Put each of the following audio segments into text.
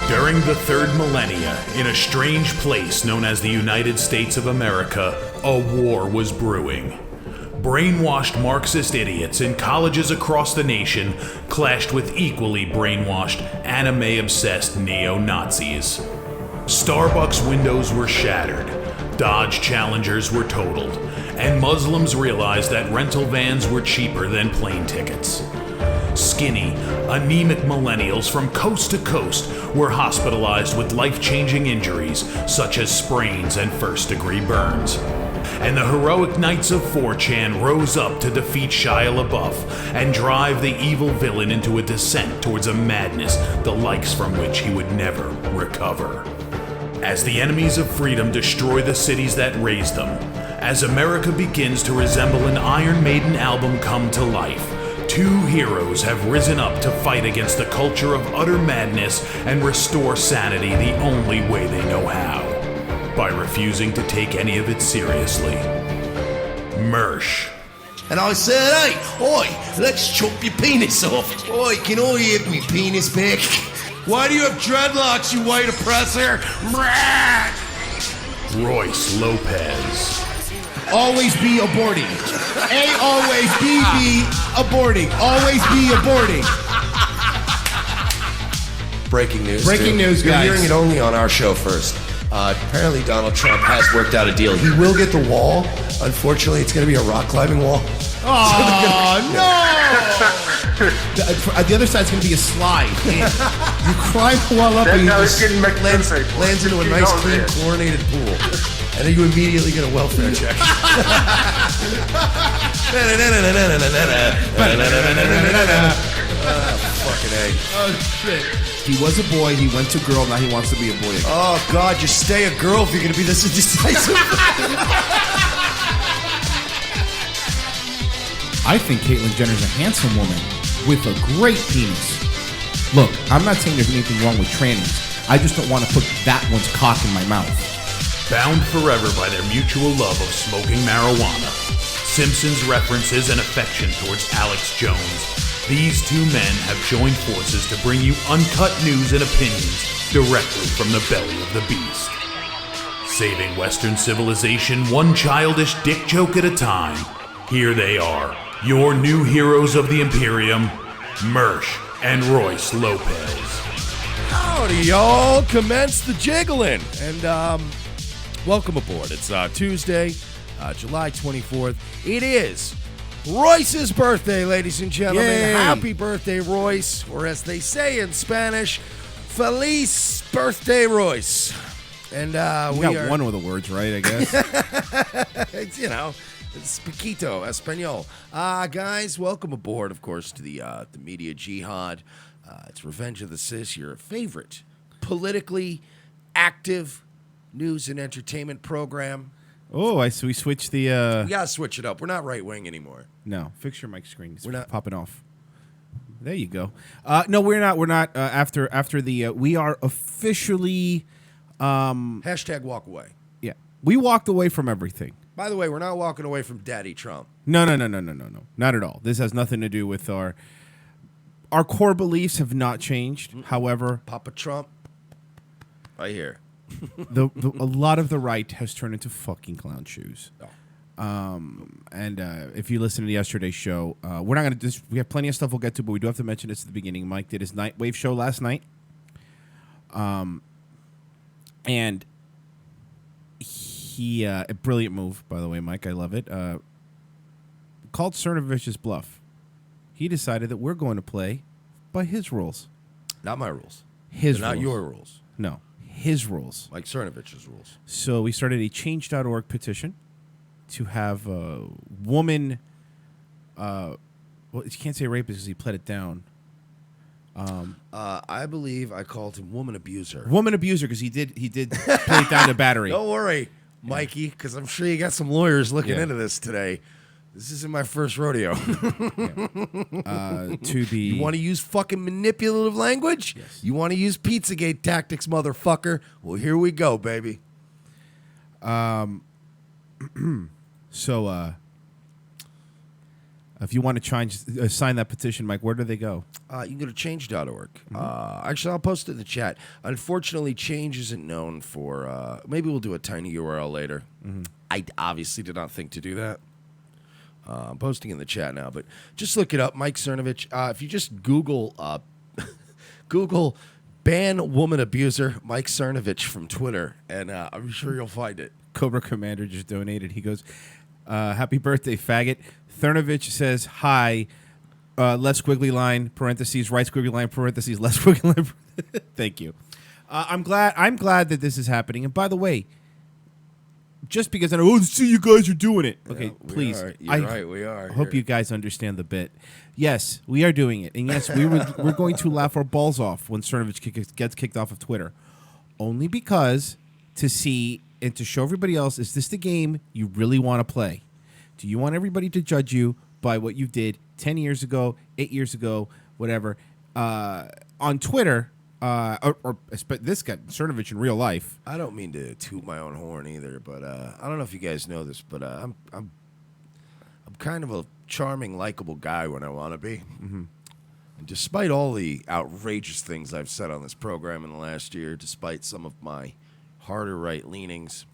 During the third millennia, in a strange place known as the United States of America, a war was brewing. Brainwashed Marxist idiots in colleges across the nation clashed with equally brainwashed, anime-obsessed neo-Nazis. Starbucks windows were shattered, Dodge Challengers were totaled, and Muslims realized that rental vans were cheaper than plane tickets. Skinny, anemic millennials from coast to coast were hospitalized with life-changing injuries such as sprains and first-degree burns. And the heroic knights of 4chan rose up to defeat Shia LaBeouf and drive the evil villain into a descent towards a madness the likes from which he would never recover. As the enemies of freedom destroy the cities that raised them, as America begins to resemble an Iron Maiden album come to life, two heroes have risen up to fight against the culture of utter madness and restore sanity the only way they know how, by refusing to take any of it seriously. Mersh. And I said, hey, oi, let's chop your penis off. Oi, can I have me penis back? Why do you have dreadlocks, you white oppressor? Royce Lopez. Always be aborting. A always be aborting. Always be aborting. Breaking news. Breaking news, You're guys. hearing it only on our show first. Apparently Donald Trump has worked out a deal. He will get the wall. Unfortunately, it's going to be a rock climbing wall. Oh, no! The other side's going to be a slide. You climb the wall up and you just lands into a nice, clean, chlorinated pool. And then you immediately get a welfare check. Fucking A. Oh, shit. He was a boy, he went to girl, now he wants to be a boy again. Oh, God, just stay a girl if you're going to be this indecisive. I think Caitlyn Jenner's a handsome woman with a great penis. Look, I'm not saying there's anything wrong with trannies. I just don't want to put that one's cock in my mouth. Bound forever by their mutual love of smoking marijuana, Simpsons references and affection towards Alex Jones, these two men have joined forces to bring you uncut news and opinions directly from the belly of the beast. Saving Western civilization one childish dick joke at a time, here they are, your new heroes of the Imperium, Mersh and Royce Lopez. Howdy, y'all. Commence the jiggling. And welcome aboard. It's Tuesday, July 24th. It is Royce's birthday, ladies and gentlemen. Yay. Happy birthday, Royce. Or as they say in Spanish, Feliz birthday, Royce. And We got one of the words right, I guess. it's, you know, it's Paquito, Espanol. Guys, welcome aboard, of course, to the Media Jihad. It's Revenge of the Sis, your favorite politically active news and entertainment program. Oh, I see. We switched the. We gotta switch it up. We're not right wing anymore. No, fix your mic screen. It's We're not popping off. There you go. No, we're not. We're not. After the. We are officially. Hashtag walk away. Yeah, we walked away from everything. By the way, we're not walking away from Daddy Trump. No, not at all. This has nothing to do with our core beliefs have not changed. However, Papa Trump, right here. a lot of the right has turned into fucking clown shoes. Oh. And if you listen to yesterday's show, we're not going to. We have plenty of stuff we'll get to, but we do have to mention this at the beginning. Mike did his Nightwave show last night, and he a brilliant move, by the way, Mike. I love it. Called Cernovicious bluff. He decided that we're going to play by his rules. Not my rules. His They're rules. not your rules. No, his rules. Like Cernovich's rules. So we started a change.org petition to have a woman. Well, you can't say rapist because he pled it down. I believe I called him woman abuser. Woman abuser because he did play it down to battery. Don't worry, Mikey, because I'm sure you got some lawyers looking Yeah. into this today. This isn't my first rodeo. To the You want to use fucking manipulative language? Yes. You want to use Pizzagate tactics, motherfucker? Well, here we go, baby. So If you want to sign that petition, Mike, where do they go? You can go to change.org. Actually, I'll post it in the chat. Unfortunately, change isn't known for. Maybe we'll do a tiny URL later. I obviously did not think to do that. I'm posting in the chat now, but just look it up, Mike Cernovich. If you just Google Google ban woman abuser Mike Cernovich from Twitter, and I'm sure you'll find it. Cobra Commander just donated. He goes, happy birthday, faggot. Cernovich says, hi, left squiggly line, parentheses, right squiggly line, parentheses, left squiggly line. Thank you. I'm glad that this is happening. And by the way, just because I know, see you guys are doing it. Okay, please. You're right, we are. I hope you guys understand the bit. Yes, we are doing it. And yes, we're going to laugh our balls off when Cernovich gets kicked off of Twitter. Only because to see and to show everybody else, is this the game you really want to play? Do you want everybody to judge you by what you did 10 years ago, 8 years ago, whatever? On Twitter, or this guy, Cernovich in real life. I don't mean to toot my own horn either, but I don't know if you guys know this, but I'm kind of a charming, likable guy when I want to be. And despite all the outrageous things I've said on this program in the last year, despite some of my harder right leanings,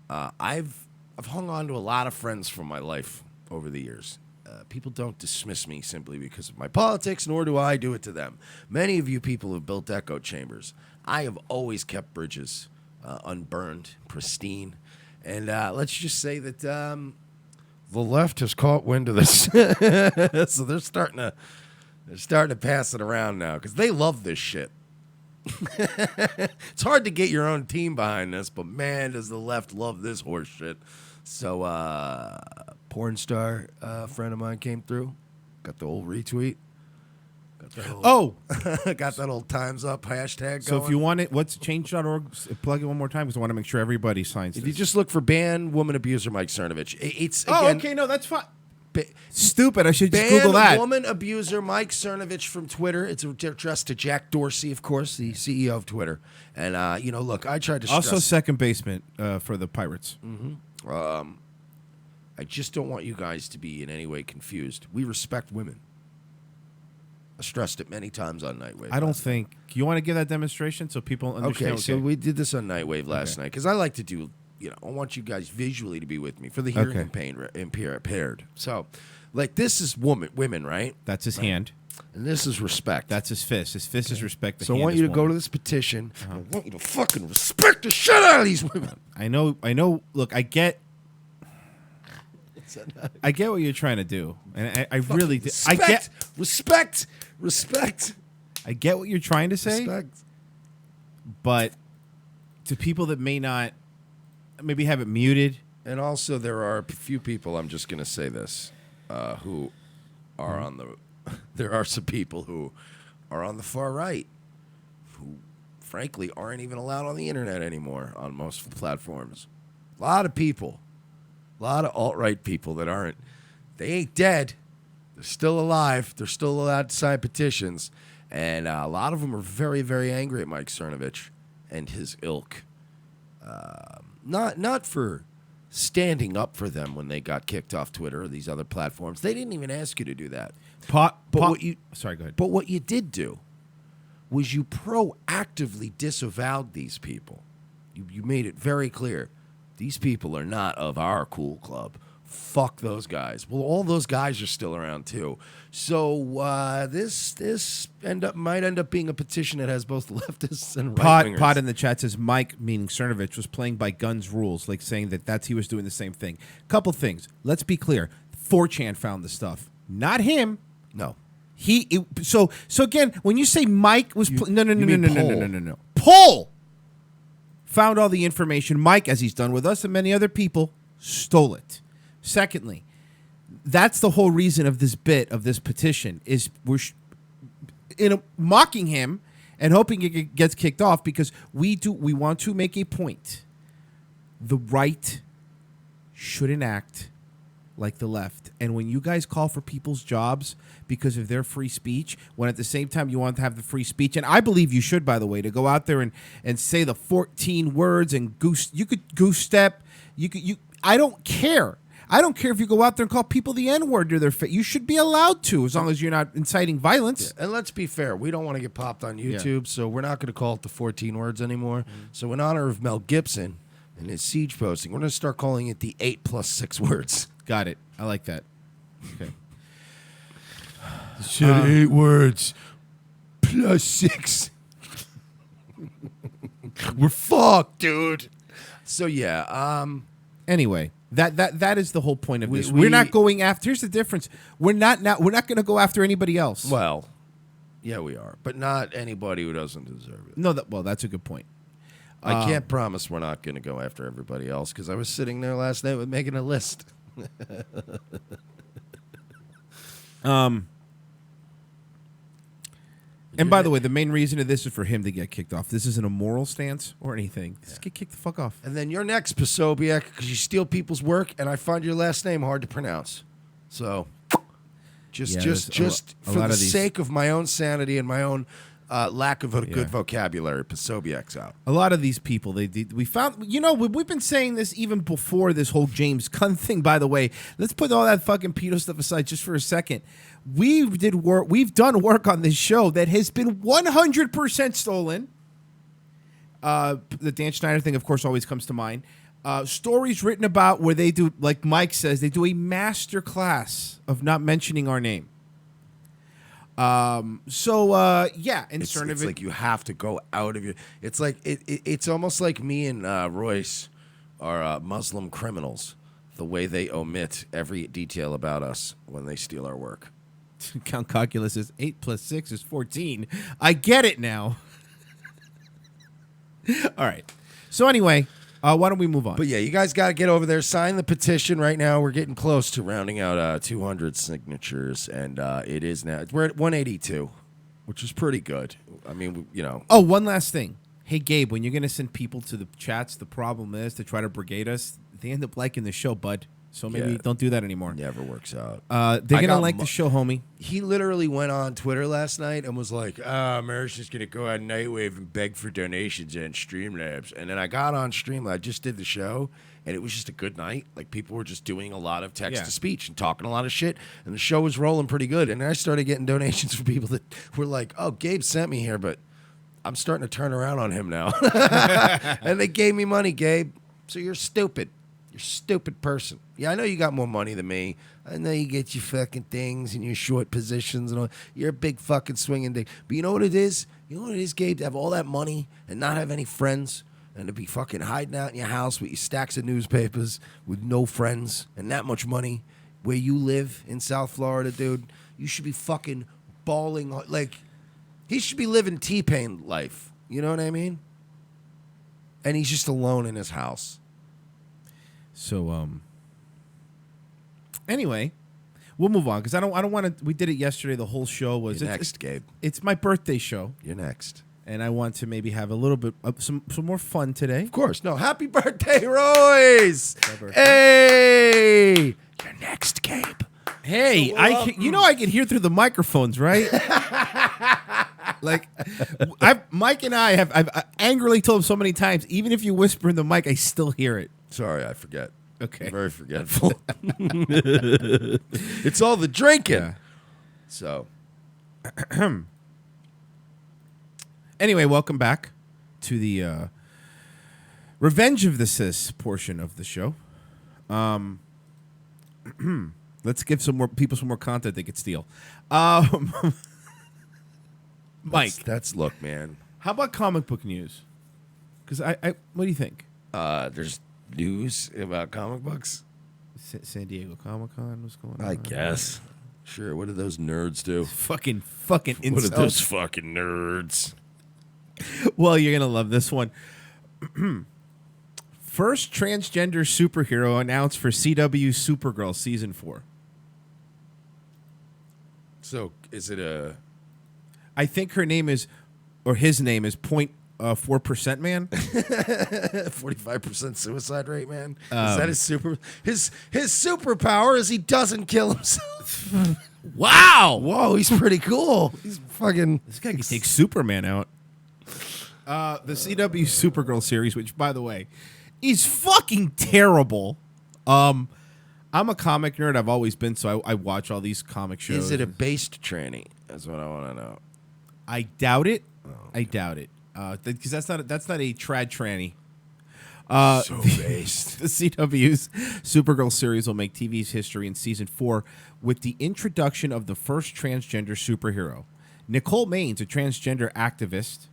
I've hung on to a lot of friends from my life over the years. People don't dismiss me simply because of my politics, nor do I do it to them. Many of you people have built echo chambers. I have always kept bridges unburned, pristine. And let's just say that the left has caught wind of this. So they're starting to pass it around now because they love this shit. It's hard to get your own team behind this, but man, does the left love this horse shit. So, porn star friend of mine came through, got the old retweet. Got that old Time's Up hashtag So going. if you want it, what's change.org? Plug it one more time because I want to make sure everybody signs If this. you just look for ban woman abuser Mike Cernovich, it's again, okay, no, that's fine. Stupid. I should just ban Google that. woman abuser Mike Cernovich from Twitter. It's addressed to Jack Dorsey, of course, the CEO of Twitter. And look, I tried to stress Also, second baseman for the Pirates. I just don't want you guys to be in any way confused. We respect women. I stressed it many times on Nightwave. I don't think you want to give that demonstration so people understand. Okay, so we did this on Nightwave last night because I like to do. I want you guys visually to be with me for the hearing impaired. So, like, this is women, right? That's his hand. And this is respect. That's his fist. His fist is respect. So I want you to go to this petition. I want you to fucking respect the shit out of these women. I know. Look, I get what you're trying to do, and I really do. Respect. I get what you're trying to say, Respect. but to people that may not maybe have it muted. And also, there are a few people. I'm just going to say this, who are on the. There are some people who are on the far right, who, frankly, aren't even allowed on the internet anymore on most platforms. A lot of people, a lot of alt-right people that aren't. They ain't dead. They're still alive. They're still allowed to sign petitions, and a lot of them are very, very angry at Mike Cernovich and his ilk. Not for standing up for them when they got kicked off Twitter or these other platforms. They didn't even ask you to do that. Sorry, go ahead. But what you did do was you proactively disavowed these people. You made it very clear. These people are not of our cool club. Fuck those guys. Well, all those guys are still around too. So this might end up being a petition that has both leftists and right-wingers. Pod in the chat says Mike, meaning Cernovich, was playing by guns rules, like saying that he was doing the same thing. Couple things. Let's be clear. 4chan found the stuff, not him. No. So again, when you say Mike was no. Paul found all the information. Mike, as he's done with us and many other people, stole it. Secondly, that's the whole reason of this bit of this petition is we're mocking him and hoping it gets kicked off because we want to make a point. The right shouldn't act like the left. And when you guys call for people's jobs because of their free speech, when at the same time you want to have the free speech, and I believe you should, by the way, to go out there and say the 14 words and you could goose step. I don't care. I don't care if you go out there and call people the N-word to their face. You should be allowed to, as long as you're not inciting violence. And let's be fair, we don't want to get popped on YouTube, so we're not going to call it the 14 words anymore. So in honor of Mel Gibson and his siege posting, we're going to start calling it the 8 plus 6 words. Got it. I like that. Okay. Said 8 words plus 6. We're fucked, dude. So yeah. Anyway, that is the whole point of this. we- We're not going after. Here's the difference. We're not going to go after anybody else. Well, yeah, we are, but not anybody who doesn't deserve it. No, that's a good point. I can't promise we're not going to go after everybody else because I was sitting there last night with making a list. And by the way, the main reason of this is for him to get kicked off. This isn't a moral stance or anything. Just get kicked the fuck off. And then you're next, Posobiec, because you steal people's work, and I find your last name hard to pronounce. So, just a for lot the of these- sake of my own sanity and my own lack of a good vocabulary, Posobiec's out. A lot of these people, we found, we've been saying this even before this whole James Gunn thing, by the way. Let's put all that fucking pedo stuff aside just for a second. We've done work on this show that has been 100% stolen. The Dan Schneider thing, of course, always comes to mind. Stories written about where they do, like Mike says, they do a master class of not mentioning our name. And It's CERN like you have to go out of your. It's like it's almost like me and Royce are Muslim criminals. The way they omit every detail about us when they steal our work. Count Calculus says 8 plus 6 is 14. I get it now. All right. So anyway, why don't we move on? But yeah, you guys got to get over there, sign the petition right now. We're getting close to rounding out 200 signatures, and it is now. We're at 182, which is pretty good. I mean, Oh, one last thing. Hey, Gabe, when you're going to send people to the chats, the problem is to try to brigade us, they end up liking the show, bud. So maybe don't do that anymore. Never works out. They're going to like the show, homie. He literally went on Twitter last night and was like, Mary's just going to go on Nightwave and beg for donations and Streamlabs. And then I got on Streamlabs, I just did the show, and it was just a good night. Like, people were just doing a lot of text-to-speech and talking a lot of shit, and the show was rolling pretty good. And then I started getting donations from people that were like, oh, Gabe sent me here, but I'm starting to turn around on him now. And they gave me money, Gabe. So you're stupid. You're a stupid person. Yeah, I know you got more money than me. I know you get your fucking things and your short positions and all. You're a big fucking swinging dick. But you know what it is? You know what it is, Gabe? To have all that money and not have any friends and to be fucking hiding out in your house with your stacks of newspapers with no friends and that much money where you live in South Florida, dude. You should be fucking bawling. Like, he should be living T-Pain life. You know what I mean? And he's just alone in his house. So, anyway, we'll move on because I don't want to. We did it yesterday. The whole show was You're next, Gabe. It's my birthday show, You're next. and I want to maybe have a little bit of some more fun today. Of course. No, happy birthday, Royce. birthday. Hey. You're next, Gabe. Hey, I can hear through the microphones, right? Like, Mike and I've angrily told him so many times, even if you whisper in the mic, I still hear it. Sorry, I forget. Okay. I'm very forgetful. It's all the drinking. Yeah. So, Anyway, welcome back to the Revenge of the Cis portion of the show. Let's give some more people some more content they could steal. Mike, look, man. how about comic book news? Because I what do you think? There's news about comic books. San Diego Comic-Con, what's going on? I guess. Sure. What do those nerds do? Fucking What are incels. those fucking nerds? Well, you're gonna love this one. First transgender superhero announced for CW Supergirl season 4. So, is it a... I think her name is, or his name is 0.4% man. 45% suicide rate, man. Is that his super? His superpower is he doesn't kill himself. Wow, Whoa, he's pretty cool. He's fucking. this guy can take Superman out. The CW Supergirl series, which by the way, is fucking terrible. I'm a comic nerd. I've always been, so I watch all these comic shows. Is it a based tranny? That's what I want to know. I doubt it. I doubt it. Because that's not a trad tranny. So based. The CW's Supergirl series will make TV's history in season 4 with the introduction of the first transgender superhero. Nicole Maines, a transgender activist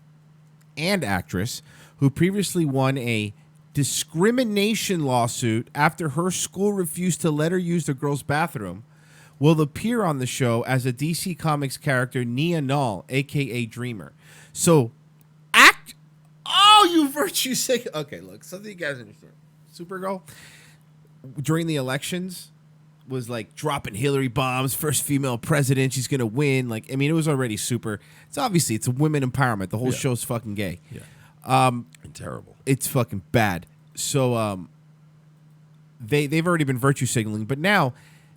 and actress who previously won a discrimination lawsuit after her school refused to let her use the girls' bathroom, will appear on the show as a DC Comics character, Nia Null, a.k.a. Dreamer. So, you virtue sick. Okay, look, something you guys understand. Supergirl, during the elections, was like dropping Hillary bombs, first female president, she's going to win. Like, I mean, it was already super. It's a women empowerment. The whole show's fucking gay. Yeah. And terrible. It's fucking bad. So they've already been virtue signaling, but now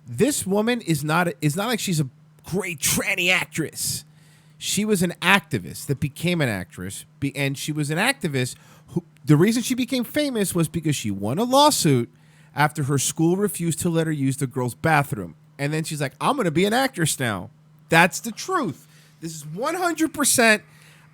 this woman is not like she's a great tranny actress. She was an activist that became an actress, and she was an activist who the reason she became famous was because she won a lawsuit after her school refused to let her use the girls' bathroom. And then she's like, I'm going to be an actress now. That's the truth. This is 100%.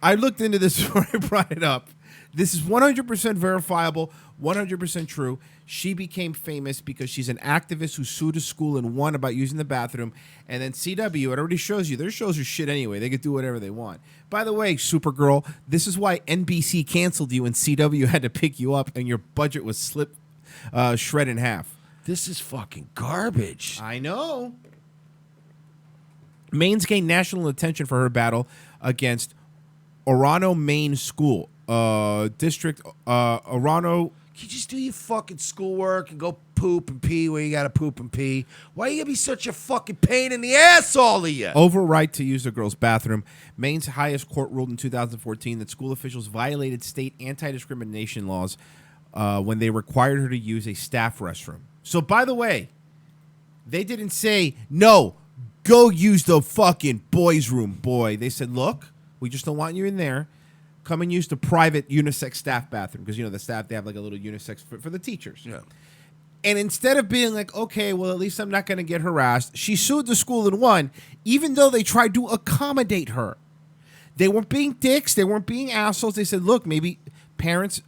I looked into this before I brought it up. This is 100% verifiable, 100% true. She became famous because she's an activist who sued a school and won about using the bathroom. And then CW, it already shows you, their shows are shit anyway. They could do whatever they want. By the way, Supergirl, this is why NBC canceled you and CW had to pick you up and your budget was shred in half. This is fucking garbage. I know. Maines gained national attention for her battle against Orano Main School. District Orano. Can you just do your fucking schoolwork and go poop and pee where you gotta poop and pee? Why you gotta be such a fucking pain in the ass, all of you? Over right to use the girls' bathroom. Maine's highest court ruled in 2014 that school officials violated state anti-discrimination laws when they required her to use a staff restroom. So, by the way, they didn't say, no, go use the fucking boys' room, boy. They said, look, we just don't want you in there. Come and use the private unisex staff bathroom. Because, the staff, they have like a little unisex for the teachers. Yeah. And instead of being like, okay, well, at least I'm not going to get harassed, she sued the school and won, even though they tried to accommodate her. They weren't being dicks. They weren't being assholes. They said, look, maybe parents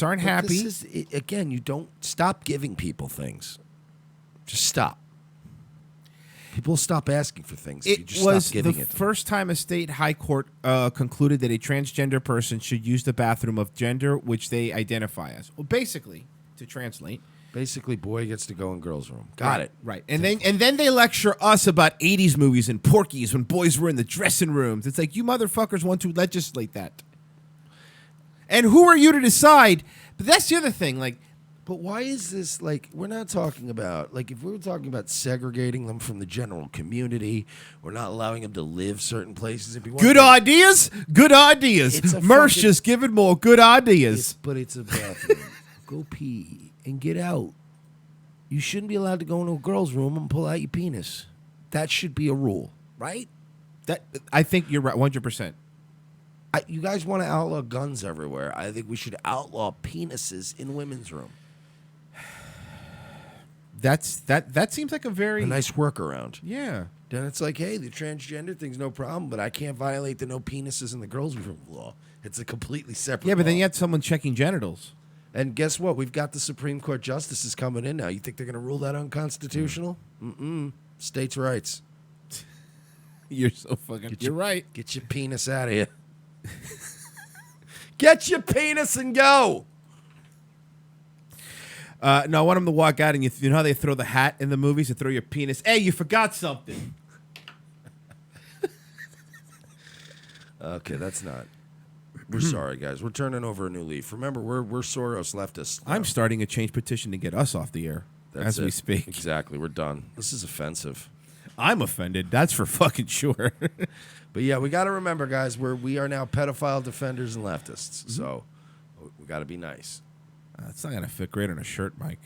aren't happy. This is, again, you don't stop giving people things. Just stop. People stop asking for things. If you just stop giving it. It was the first time a state high court concluded that a transgender person should use the bathroom of gender which they identify as. Well, basically, to translate. Basically, boy gets to go in girls' room. Got it. Right. And then they lecture us about 80s movies and Porky's when boys were in the dressing rooms. It's like, you motherfuckers want to legislate that. And who are you to decide? But that's the other thing. Like, but why is this, like, we're not talking about, like, if we were talking about segregating them from the general community, we're not allowing them to live certain places. Good ideas? Good ideas. Mersh just giving more good ideas. But it's a bathroom. Go pee and get out. You shouldn't be allowed to go into a girl's room and pull out your penis. That should be a rule, right? I think you're right, 100%. You guys want to outlaw guns everywhere. I think we should outlaw penises in women's room. That seems like a nice workaround. Yeah. Then it's like, hey, the transgender thing's no problem, but I can't violate the no penises in the girls' room law. It's a completely separate Yeah, but then law. you had someone checking genitals. And guess what? We've got the Supreme Court justices coming in now. You think they're going to rule that unconstitutional? States' rights. You're so fucking... You're right. Get your penis out of here. Get your penis and go. No, I want him to walk out and you know how they throw the hat in the movies? They throw your penis. Hey, you forgot something. Okay, that's not... We're sorry, guys. We're turning over a new leaf. Remember, we're Soros leftists. I'm starting a change petition to get us off the air as we speak. Exactly. We're done. This is offensive. I'm offended. That's for fucking sure. But yeah, we got to remember, guys, we are now pedophile defenders and leftists. So we got to be nice. It's not going to fit great on a shirt, Mike.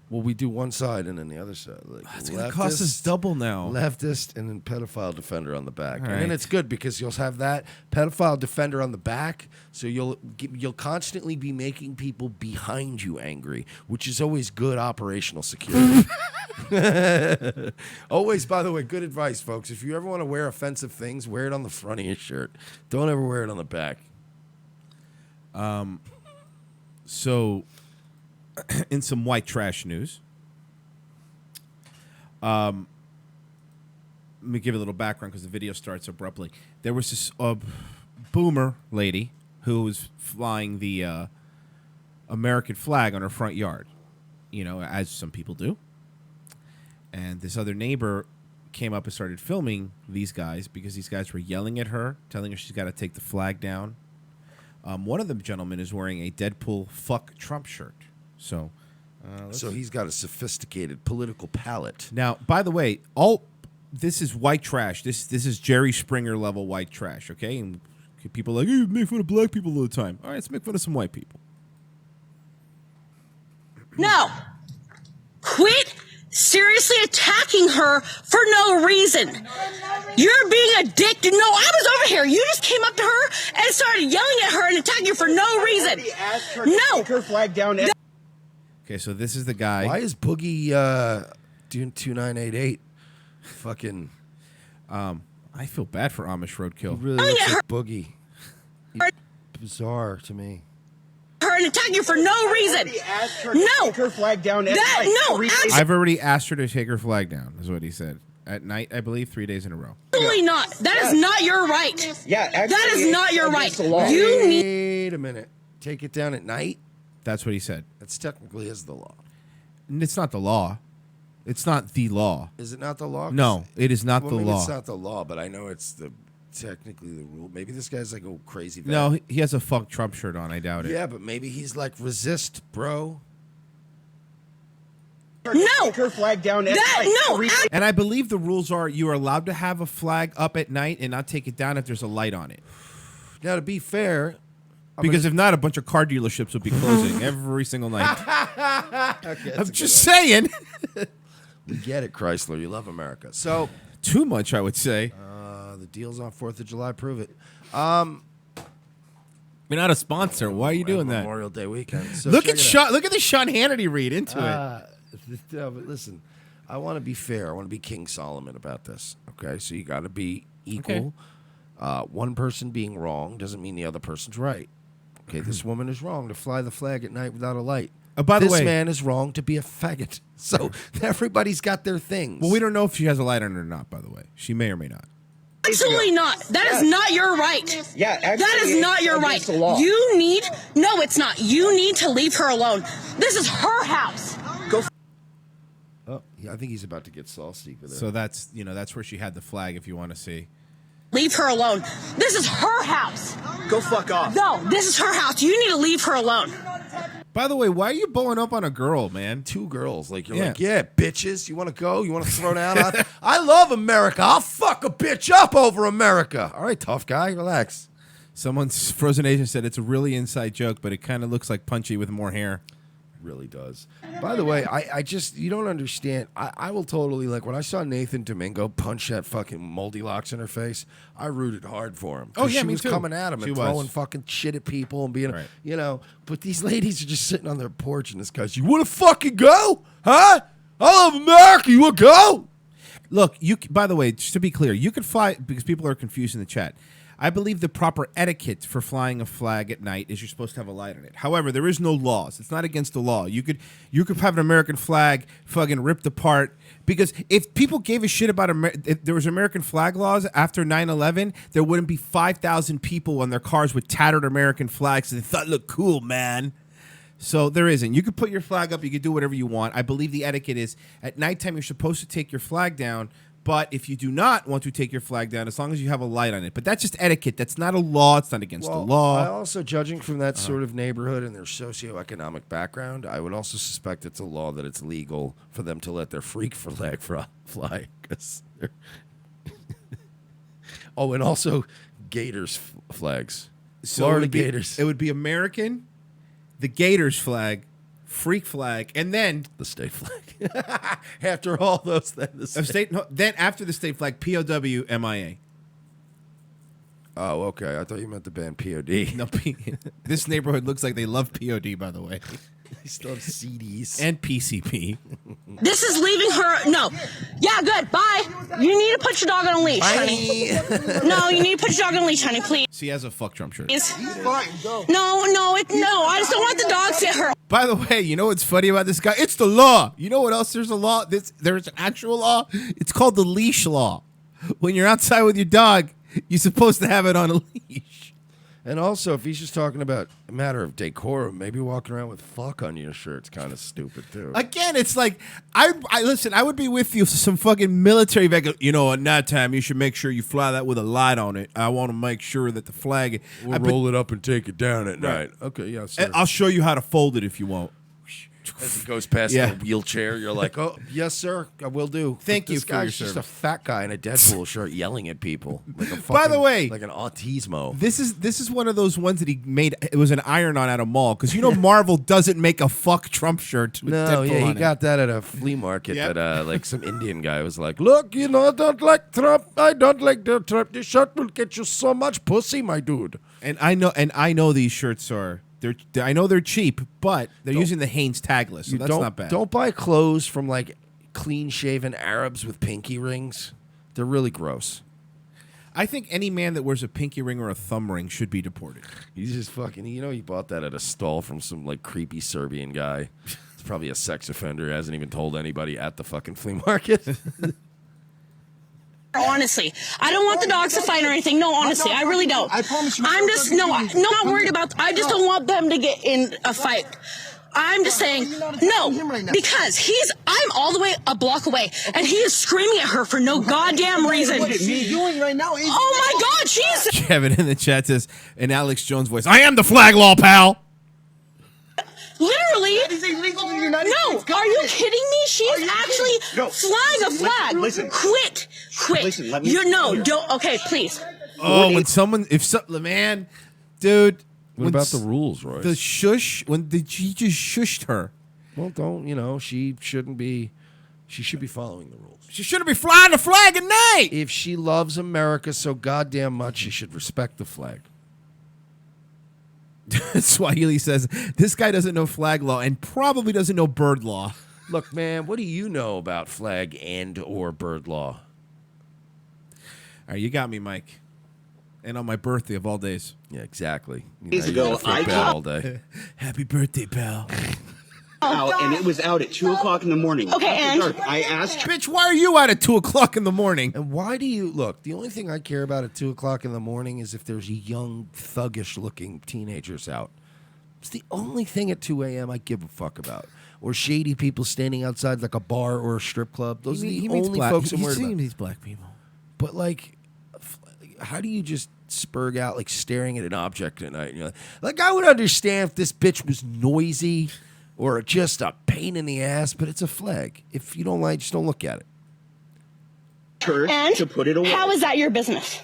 Well, we do one side and then the other side. Like It's going to cost us double now. Leftist and then pedophile defender on the back. All And then right. it's good because you'll have that pedophile defender on the back, so you'll constantly be making people behind you angry, which is always good operational security. Always, by the way, good advice, folks. If you ever want to wear offensive things, wear it on the front of your shirt. Don't ever wear it on the back. So, in some white trash news, let me give you a little background because the video starts abruptly. There was this boomer lady who was flying the American flag on her front yard, as some people do. And this other neighbor came up and started filming these guys because these guys were yelling at her, telling her she's got to take the flag down. One of the gentlemen is wearing a Deadpool "fuck Trump" shirt. So He's got a sophisticated political palate. Now, by the way, this is white trash. This is Jerry Springer level white trash. Okay, and people are like, you make fun of black people all the time. All right, let's make fun of some white people. No. Quit seriously attacking her for no reason. You're being a dick. No, I was over here. You just came up to her and started yelling at her and attacking her for no reason. No. Take her flag down. Okay, so this is the guy. Why is Boogie doing 2988? Fucking. I feel bad for Amish Roadkill. Really looks like Boogie. Bizarre to me. Her and attacking her for no reason. No. Take her flag down. No. I've already asked her to take her flag down, is what he said. At night, I believe, 3 days in a row. Absolutely not. That is not your right. Yeah, actually, that is not your right. against the law. You need. Wait a minute. Take it down at night? That's what he said. That's technically is the law. And it's not the law. It's not the law. Is it not the law? No, it is not Well, the maybe law. it's not the law, but I know it's technically the rule. Maybe this guy's like a crazy vet. No, he has a fuck Trump shirt on. I doubt it. Yeah, but maybe he's like resist, bro. No. Take her flag down. No. And I believe the rules are you are allowed to have a flag up at night and not take it down if there's a light on it. Now, to be fair, Because if not, a bunch of car dealerships would be closing every single night. I'm just saying. we get it, Chrysler. You love America. So Too much, I would say. the deals on 4th of July prove it. You're not a sponsor. Why are you doing that? Memorial Day weekend. So Look check at it out. Sean. Look at the Sean Hannity read into it. No, but listen, I want to be fair. I want to be King Solomon about this. Okay, so you got to be equal. One person being wrong doesn't mean the other person's right. Okay, this woman is wrong to fly the flag at night without a light. By the this way, man is wrong to be a faggot. So everybody's got their things. well, we don't know if she has a light on or not. By the way, she may or may not. Absolutely not. That is not your right. Yeah, actually, that is not your right. against the law. You need. No, it's not. You need to leave her alone. This is her house. Oh, yeah, I think he's about to get saucy with it. So that's where she had the flag. If you want to see. Leave her alone. This is her house. Go fuck off. No, this is her house. You need to leave her alone. By the way, why are you blowing up on a girl, man? Two girls, like you're Yeah. like, yeah, bitches. You want to go? You want to throw down? I love America. I'll fuck a bitch up over America. All right, tough guy, relax. Someone's Frozen Asian said it's a really inside joke, but it kind of looks like Punchy with more hair. Really does. By the way, I just, you don't understand. I will totally, like, when I saw Nathan Domingo punch that fucking moldy locks in her face, I rooted hard for him. Oh, 'Cause yeah, she me was too. coming at him She and was. throwing fucking shit at people and being, Right. but these ladies are just sitting on their porch and this guy's, you want to fucking go? Huh? I love America. You want to go? Look, by the way, just to be clear, you could fly because people are confused in the chat. I believe the proper etiquette for flying a flag at night is you're supposed to have a light on it. However, there is no laws. It's not against the law. You could have an American flag fucking ripped apart because if people gave a shit about if there was American flag laws after 9/11, there wouldn't be 5,000 people on their cars with tattered American flags and they thought it looked cool, man. So there isn't. You could put your flag up. You could do whatever you want. I believe the etiquette is at nighttime you're supposed to take your flag down. But if you do not want to take your flag down, as long as you have a light on it. But that's just etiquette. That's not a law. It's not against the law. I also, judging from that sort of neighborhood and their socioeconomic background, I would also suspect it's a law that it's legal for them to let their freak flag fly. 'Cause oh, and also Gators flags. So Florida it would be- Gators. It would be American, the Gators flag, freak flag, and then The state flag. After all those, then the state. then after the state flag, POW MIA. Oh, okay. I thought you meant the band POD. No, this neighborhood looks like they love POD, by the way, They still have CDs. and PCP. This is leaving her. No. Yeah, good. Bye. You need to put your dog on a leash, honey. No, you need to put your dog on a leash, honey, please. She has a fuck Trump shirt. No, no, I just don't want the dogs to hit her. By the way, you know what's funny about this guy? It's the law. You know what else? There's a law. There's an actual law. It's called the leash law. When you're outside with your dog, you're supposed to have it on a leash. And also, if he's just talking about a matter of decorum, maybe walking around with fuck on your shirt's kind of stupid, too. Again, it's like, I listen, I would be with you for some fucking military vehicle. You know, at nighttime, you should make sure you fly that with a light on it. I want to make sure that the flag... We'll roll it up and take it down at night. Okay, yeah, sir. And I'll show you how to fold it if you want. As he goes past Yeah. in a wheelchair, you're like, oh, yes, sir, I will do. Thank But you this for your guy's just service. a fat guy in a Deadpool shirt yelling at people. Like a By the way- like an autismo. This is one of those ones that he made. It was an iron-on at a mall. Because, you know, Marvel doesn't make a fuck Trump shirt with No, Deadpool yeah, he on it. got that at a flea market. Yep. That like some Indian guy was like, "Look, you know, I don't like Trump. I don't like the Trump. This shirt will get you so much pussy, my dude." And I know these shirts are... I know they're cheap, but they're using the Hanes tagless, so that's not bad. Don't buy clothes from like clean-shaven Arabs with pinky rings. They're really gross. I think any man that wears a pinky ring or a thumb ring should be deported. He's just fucking. You know, he bought that at a stall from some like creepy Serbian guy. It's probably a sex offender. Hasn't even told anybody at the fucking flea market. Honestly, I don't want the dogs to fight or anything. No, honestly, I really don't. I promise you. I'm just not worried about. I just don't want them to get in a fight. I'm just saying no because I'm all the way a block away and he is screaming at her for no goddamn reason. What me doing right now is... Oh my God, she's Kevin in the chat says, in Alex Jones' voice, I am the flag law, pal. literally. That is illegal in the United No, States are you government. kidding me? She Are is you actually kidding? No. flying a flag. Listen. Quit. Listen, let me- You're no, don't. Okay, please. Oh, man, dude. What about the rules, Royce? The shush, he just shushed her. Well, don't, you know, she should be following the rules. She shouldn't be flying the flag at night. If she loves America so goddamn much, she should respect the flag. Swahili says, this guy doesn't know flag law and probably doesn't know bird law. Look, man, what do you know about flag and or bird law? All right, you got me, Mike. And on my birthday of all days. Yeah, exactly. Days ago, I all day. Happy birthday, pal. out, and it was out at 2 o'clock in the morning. Okay, After and? dark. I asked Bitch, why are you out at 2 o'clock in the morning? And why do you look? The only thing I care about at 2 o'clock in the morning is if there's young, thuggish-looking teenagers out. It's the only thing at 2 a.m. I give a fuck about. Or shady people standing outside like a bar or a strip club. Those are the only folks I'm worried about. These black people. But like, how do you just spurg out like staring at an object at night? And you're like, I would understand if this bitch was noisy or just a pain in the ass, but it's a flag. If you don't like, just don't look at it. her And to put it away. how is that your business?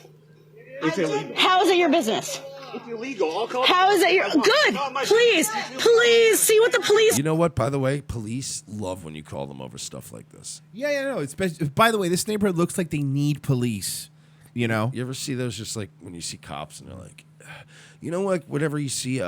It's illegal. How is it your business? It's illegal. I'll call How is it your good? Please see what the police. You know what? By the way, police love when you call them over stuff like this. Yeah, no. It's by the way, this neighborhood looks like they need police. You know? You ever see those? Just like when you see cops and they're like, you know, like whenever you see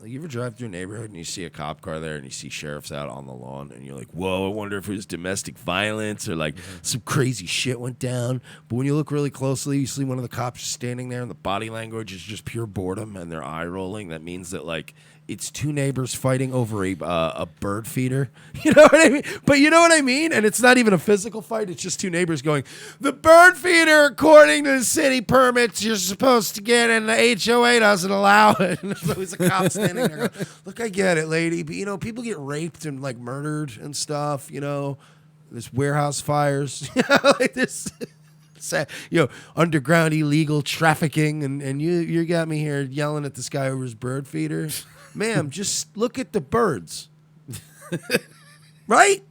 like you ever drive through a neighborhood and you see a cop car there and you see sheriffs out on the lawn and you're like, whoa, I wonder if it was domestic violence or like some crazy shit went down. But when you look really closely, you see one of the cops standing there and the body language is just pure boredom and they're eye rolling. That means that like it's two neighbors fighting over a bird feeder. You know what I mean? But you know what I mean? And it's not even a physical fight. It's just two neighbors going, the bird feeder, according to the city permits, you're supposed to get and the HOA doesn't allow it. And so there's a cop standing there going, look, I get it, lady. But, you know, people get raped and, like, murdered and stuff, you know. There's warehouse fires. Like this, you know, underground illegal trafficking. And you got me here yelling at this guy over his bird feeder. Ma'am, just look at the birds. Right?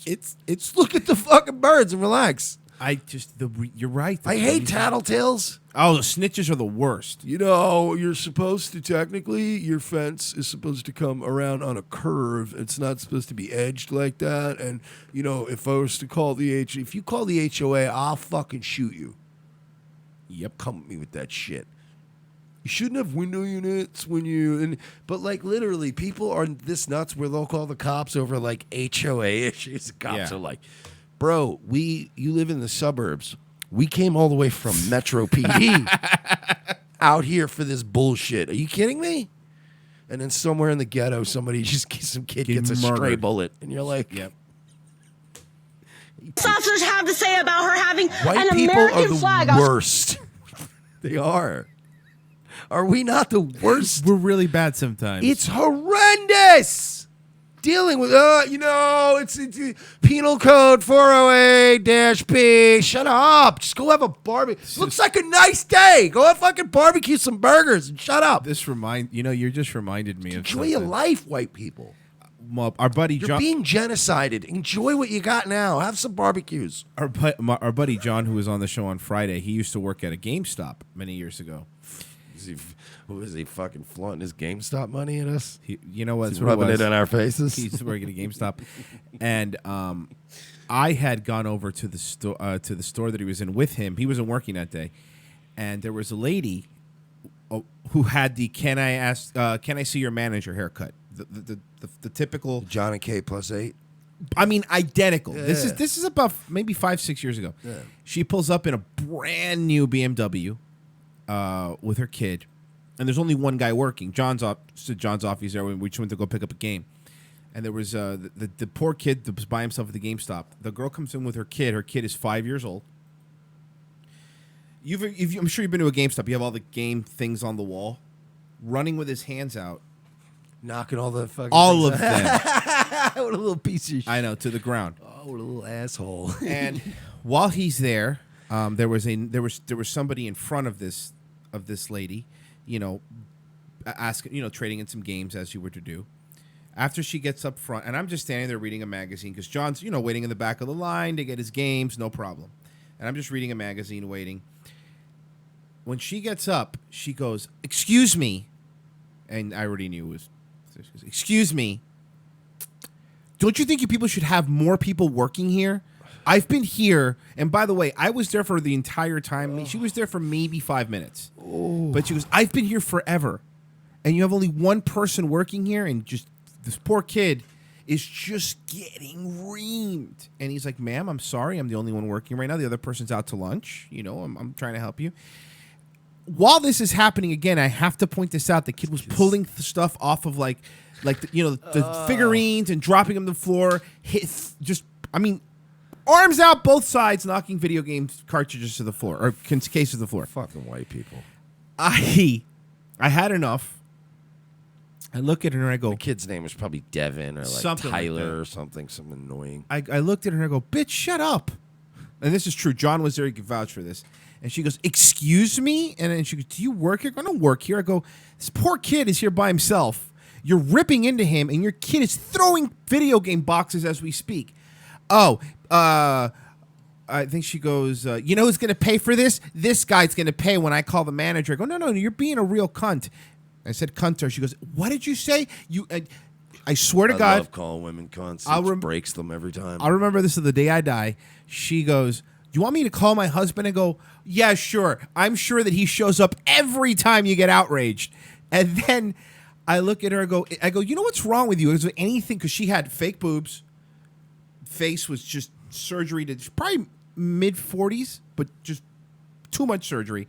It's look at the fucking birds and relax. You're right. I hate tattletales. Oh, the snitches are the worst. You know, you're supposed to technically, your fence is supposed to come around on a curve. It's not supposed to be edged like that. And, you know, if I was to call if you call the HOA, I'll fucking shoot you. Yep. Come at me with that shit. You shouldn't have window units but like literally people are this nuts where they'll call the cops over like HOA issues. The cops are like, bro, you live in the suburbs. We came all the way from Metro PD out here for this bullshit. Are you kidding me? And then somewhere in the ghetto, some kid gets a stray bullet. And you're like, yep. Officers have to say about her having White an people American are the flag. worst. They are. Are we not the worst? We're really bad sometimes. It's horrendous. Dealing with, it's penal code 408-B. Shut up. Just go have a barbecue. Looks like a nice day. Go have fucking barbecue some burgers and shut up. You just reminded me of Enjoy your life, white people. Well, our buddy You're John, being genocided. Enjoy what you got now. Have some barbecues. our buddy John, who was on the show on Friday, he used to work at a GameStop many years ago. Was he fucking flaunting his GameStop money at us? You know what? He's rubbing it on our faces. He's working at GameStop, and I had gone over to the store that he was in with him. He wasn't working that day, and there was a lady who had the can I see your manager haircut, the typical John and K +8. I mean, identical. Yeah. This is about maybe 5-6 years ago. Yeah. She pulls up in a brand new BMW with her kid, and there's only one guy working. John's off. He's there when we went to go pick up a game, and there was the poor kid that was by himself at the GameStop. The girl comes in with her kid. Her kid is 5 years old. I'm sure you've been to a GameStop. You have all the game things on the wall, running with his hands out, knocking all the fucking all of them. What a little piece of shit. I know, to the ground. Oh, what a little asshole. And while he's there, there was somebody in front of this lady, asking, trading in some games as you were to do. After she gets up front, and I'm just standing there reading a magazine because John's, waiting in the back of the line to get his games, no problem. And I'm just reading a magazine, waiting. When she gets up, she goes, "Excuse me," and I already knew it was, "Excuse me. Don't you think you people should have more people working here? I've been here, and by the way, I was there for the entire time. She was there for maybe 5 minutes. But she goes, I've been here forever, and you have only one person working here, and just this poor kid is just getting reamed." And he's like, "Ma'am, I'm sorry. I'm the only one working right now. The other person's out to lunch. I'm trying to help you." While this is happening again, I have to point this out. The kid was pulling stuff off of the figurines and dropping them on the floor. Arms out both sides, knocking video game cartridges to the floor or cases to the floor. Fucking white people. I had enough. I look at her and I go, the kid's name was probably Devin or like Tyler or something annoying. I looked at her and I go, "Bitch, shut up." And this is true. John was there. He could vouch for this. And she goes, "Excuse me?" And then she goes, "Do you work here?" I don't work here. I go, "This poor kid is here by himself. You're ripping into him, and your kid is throwing video game boxes as we speak." "Oh, I think," she goes, "You know who's going to pay for this? This guy's going to pay when I call the manager." I go, No, you're being a real cunt." I said cunt to her. She goes, "What did you say?" I swear to God. I love calling women cunts. It breaks them every time. I'll remember this to the day I die. She goes, "Do you want me to call my husband?" I go, "Yeah, sure. I'm sure that he shows up every time you get outraged." And then I look at her, I go, "You know what's wrong with you? Is there anything?" Because she had fake boobs. Face was just surgery to probably mid-40s, but just too much surgery.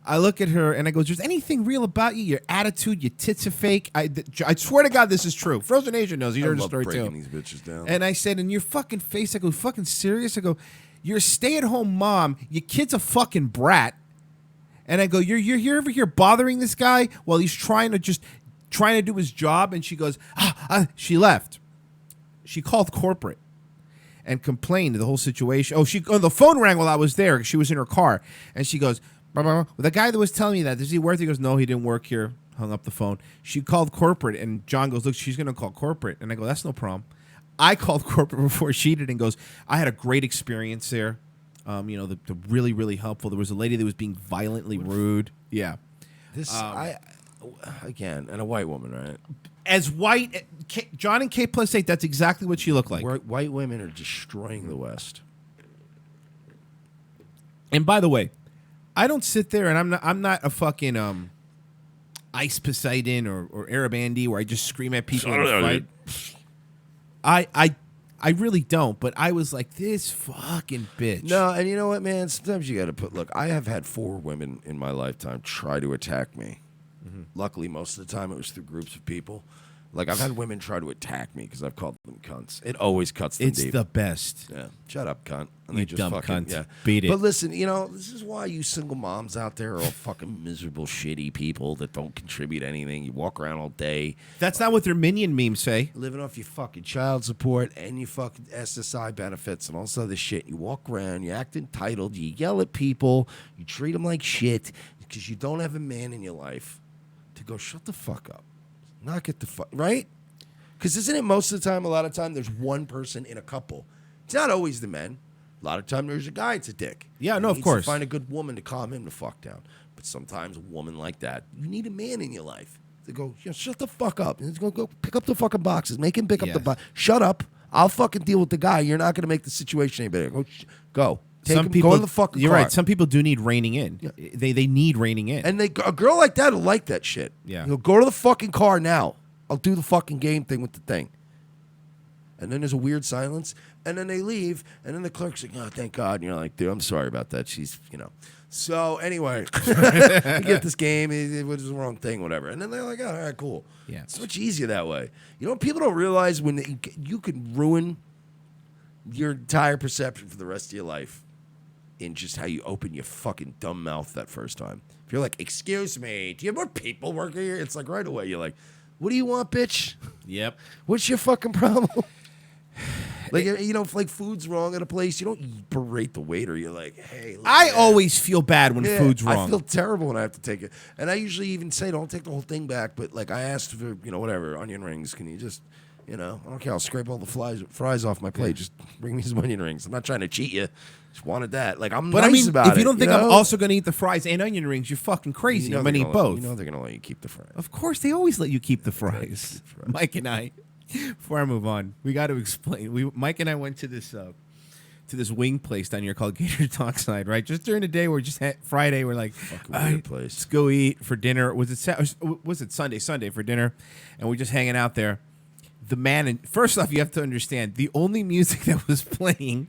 I look at her and I go, "Is there anything real about you? Your attitude, your tits are fake." I swear to God, this is true. Frozen Asian knows. He heard the story too. These bitches down. And I said, "In your fucking face," I go, "Fucking serious?" I go, "You're a stay-at-home mom. Your kid's a fucking brat." And I go, "You're over here bothering this guy while he's trying to do his job." And she goes, she left. She called corporate and complained of the whole situation. The phone rang while I was there. She was in her car, and she goes, "Blah, blah, blah. The guy that was telling me that, is he worth it?" He goes, "No, he didn't work here." Hung up the phone. She called corporate, and John goes, "Look, she's going to call corporate." And I go, "That's no problem." I called corporate before she did and goes, "I had a great experience there. The really, really helpful. There was a lady that was being violently rude. Yeah. Again, and a white woman, right? As white, John and K plus 8, that's exactly what she looked like. White women are destroying the West. And by the way, I don't sit there and I'm not a fucking Ice Poseidon or Arab Andy where I just scream at people and fight. I really don't, but I was like, this fucking bitch. No, and you know what, man? Sometimes you got to look, I have had 4 women in my lifetime try to attack me. Mm-hmm. Luckily, most of the time it was through groups of people. Like, I've had women try to attack me because I've called them cunts. It always cuts them deep. It's the best. Yeah. Shut up, cunt. And You dumb cunt. Yeah. Beat it. But listen, this is why you single moms out there are all fucking miserable, shitty people that don't contribute anything. You walk around all day. That's not what their minion memes say. Living off your fucking child support and your fucking SSI benefits and all this other shit. You walk around, you act entitled, you yell at people, you treat them like shit because you don't have a man in your life to go, shut the fuck up. Not get the fuck, right? Because isn't it most of the time, a lot of time, there's one person in a couple. It's not always the men. A lot of time there's a guy, it's a dick. Yeah, And no, he of needs course. to find a good woman to calm him the fuck down. But sometimes a woman like that, you need a man in your life to go, shut the fuck up. And go pick up the fucking boxes. Make him pick up the box. Shut up. I'll fucking deal with the guy. You're not going to make the situation any better. Go. Take him, go to the fucking You're car. right. Some people do need reining in. Yeah. They need reining in. And a girl like that will like that shit. Yeah. Go to the fucking car now. I'll do the fucking game thing with the thing. And then there's a weird silence. And then they leave. And then the clerk's like, oh, thank God. And you're like, dude, I'm sorry about that. She's, So anyway, you get this game. It was the wrong thing, whatever. And then they're like, oh, all right, cool. Yeah. It's much easier that way. People don't realize when you could ruin your entire perception for the rest of your life in just how you open your fucking dumb mouth that first time. If you're like, excuse me, do you have more people working here? It's like right away, you're like, what do you want, bitch? Yep. What's your fucking problem? Like, if like food's wrong at a place, you don't berate the waiter. You're like, hey. I always feel bad when food's wrong. I feel terrible when I have to take it. And I usually even say, don't take the whole thing back. But like, I asked for, whatever, onion rings. Can you just, I don't care. I'll scrape all the fries off my plate. Just bring me some onion rings. I'm not trying to cheat you. Just wanted that. Like, I'm nice about it. If you don't think I'm also going to eat the fries and onion rings, you're fucking crazy. I'm going to eat both. You know they're going to let you keep the fries. Of course, they always let you keep the fries. Mike and I, before I move on, we got to explain. Mike and I went to this wing place down here called Gator Dockside, right? Just during the day, we're just Friday. We're like, weird place. Let's go eat for dinner. Was it Sunday? Sunday for dinner, and we're just hanging out there. First off, you have to understand the only music that was playing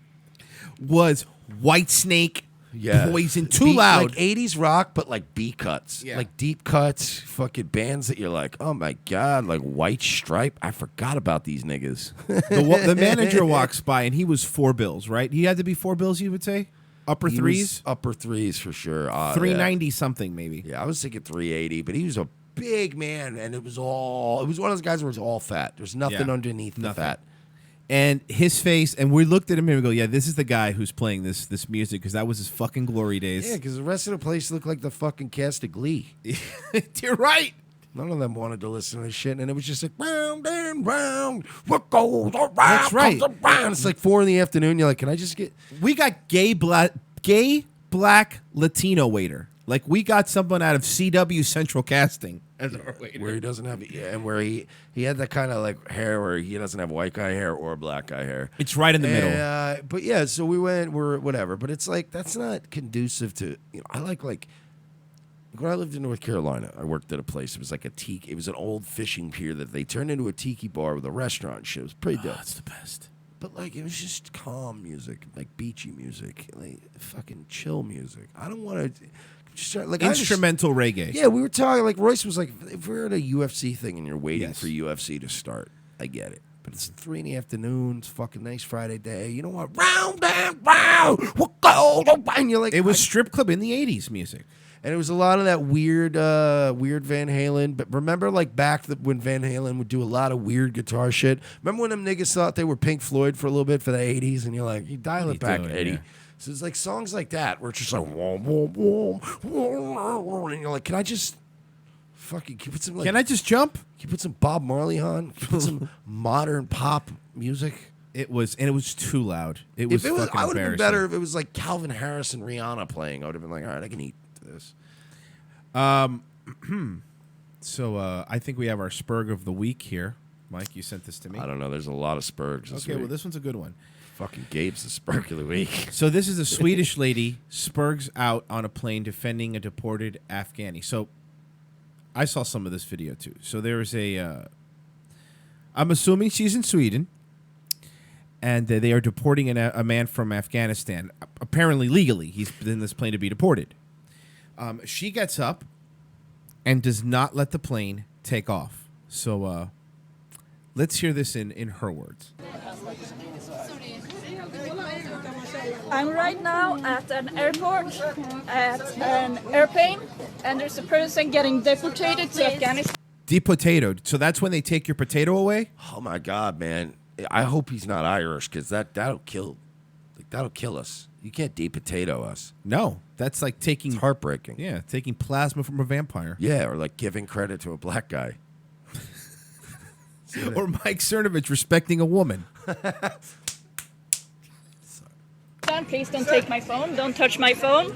was Whitesnake, Poison, too loud. Like 80s rock, but like B cuts. Yeah. Like deep cuts, fucking bands that you're like, oh my God, like White Stripe. I forgot about these niggas. The manager walks by and he was $4 right? He had to be $4, you would say? Upper threes? Upper threes for sure. 390 something maybe. Yeah, I was thinking 380, but he was a big man, and it was one of those guys where it was all fat. There's nothing underneath the fat. And his face, and we looked at him and we go, yeah, this is the guy who's playing this music, because that was his fucking glory days. Yeah, because the rest of the place looked like the fucking cast of Glee. You're right. None of them wanted to listen to this shit, and it was just like, round and round, what goes around. That's right. Comes around. It's like 4 PM. You're like, can I just get... We got gay, black, Latino waiter. Like, we got someone out of CW Central Casting as our waiter. Where he doesn't have, and where he had that kind of like hair where he doesn't have white guy hair or black guy hair. It's right in the middle. But yeah, so we're whatever. But it's like, that's not conducive to, I like when I lived in North Carolina, I worked at a place. It was like it was an old fishing pier that they turned into a tiki bar with a restaurant and shit. It was pretty dope. That's the best. But like, it was just calm music, like beachy music, like fucking chill music. I don't want to... Like instrumental reggae. Yeah, we were talking, like Royce was like, if we're at a UFC thing and you're waiting for UFC to start, I get it. But it's 3 PM. It's fucking nice Friday day. You know what? Round and round, what goes around? You're like, it was strip club in the 80s music. And it was a lot of that weird Van Halen. But remember, like, back when Van Halen would do a lot of weird guitar shit? Remember when them niggas thought they were Pink Floyd for a little bit for the 80s? And you're like, you dial it back, Eddie. Yeah. So it's like songs like that where it's just like, whoom, whoom, whoom, whoom, and you're like, can I just fucking put some like, can I just jump? Can you put some Bob Marley on? Can you put some modern pop music? It was too loud. It was fucking I would have been embarrassing. better if it was like Calvin Harris and Rihanna playing. I would have been like, all right, I can eat this. So I think we have our Spurg of the week here. Mike, you sent this to me. I don't know. There's a lot of Spurgs this Okay, week. well, this one's a good one. Fucking Gabe's the Spurg of the week. So this is a Swedish lady Spurgs out on a plane defending a deported Afghani. So I saw some of this video too. So there is a, I'm assuming she's in Sweden, and they are deporting a man from Afghanistan, apparently legally. He's in this plane to be deported. She gets up and does not let the plane take off. So let's hear this in her words. I'm right now at an airport, at an airplane, and there's a person getting deported to Afghanistan. Depotatoed. So that's when they take your potato away? Oh my God, man! I hope he's not Irish because that'll kill us. You can't depotato us. No, that's like taking It's heartbreaking. Yeah, taking plasma from a vampire. Yeah, or like giving credit to a black guy. Or Mike Cernovich respecting a woman. Please don't take my phone. Don't touch my phone.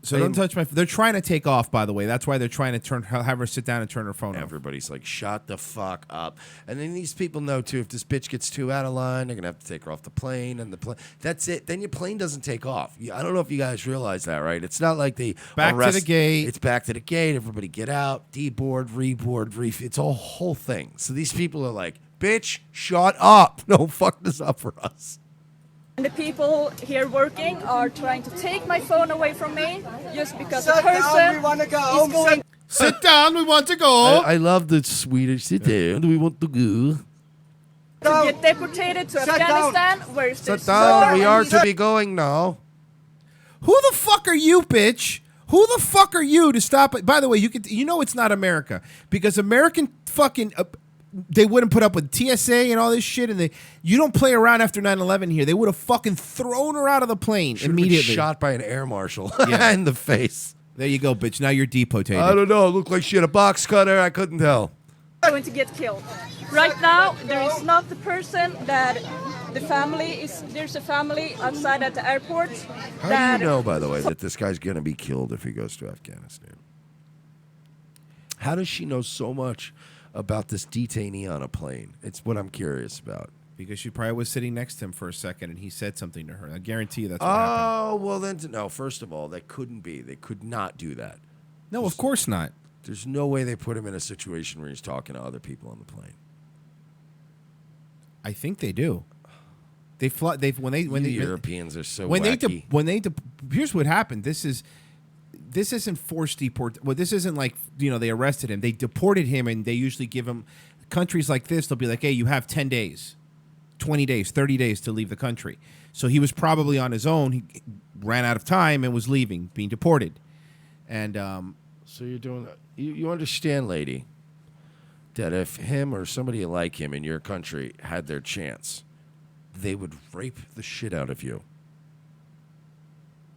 So don't touch my. They're trying to take off, by the way. That's why they're trying to have her sit down and turn her phone off. Everybody's like, shut the fuck up. And then these people know too, if this bitch gets too out of line, they're gonna have to take her off the plane, and the plane. That's it. Then your plane doesn't take off. I don't know if you guys realize that, right? It's not like they Back to the gate. It's back to the gate. Everybody get out. Deboard, reboard, It's a whole thing. So these people are like, bitch, shut up. No, fuck this up for us. And the people here working are trying to take my phone away from me just because the person is going. Sit down. We want to go. I love the Swedish. Sit down. Do we want to go? To get deported to Afghanistan, where is Sit this down. war? We are to be going now. Who the fuck are you, bitch? Who the fuck are you to stop it? By the way, you know it's not America because American fucking. They wouldn't put up with TSA and all this shit, and you don't play around after 9/11 here. They would have fucking thrown her out of the plane immediately. Shot by an air marshal Yeah. in the face. There you go, bitch. Now you're depotated. I don't know. It looked like she had a box cutter. I couldn't tell. Going to get killed. Right now, there is not the person that the family is. There's a family outside at the airport. How do you know, by the way, that this guy's going to be killed if he goes to Afghanistan? How does she know so much about this detainee on a plane? It's what I'm curious about. Because she probably was sitting next to him for a second, and he said something to her. I guarantee you that's what happened. Oh, well then, no, first of all, that couldn't be. They could not do that. No, of course not. There's no way they put him in a situation where he's talking to other people on the plane. I think they do. They fly. Europeans are so wacky. Here's what happened. This isn't forced deport. Well, this isn't like they arrested him. They deported him, and they usually give him countries like this. They'll be like, hey, you have 10 days, 20 days, 30 days to leave the country. So he was probably on his own. He ran out of time and was leaving, being deported. And so you're doing that. You understand, lady, that if him or somebody like him in your country had their chance, they would rape the shit out of you.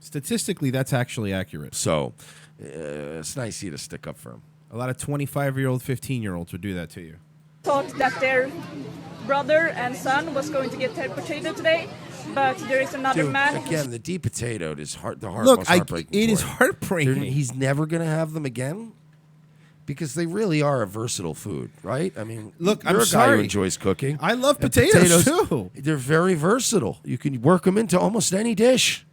Statistically, that's actually accurate. So it's nice of you to stick up for him. A lot of 25-year-old, 15-year-olds would do that to you. Thought that their brother and son was going to get deported today, but there is another man. Again, the depotatoed is most heartbreaking. It is for him. heartbreaking. He's never going to have them again because they really are a versatile food, right? I mean, look, you're I'm a guy sorry. who enjoys cooking. I love And potatoes too. They're very versatile. You can work them into almost any dish.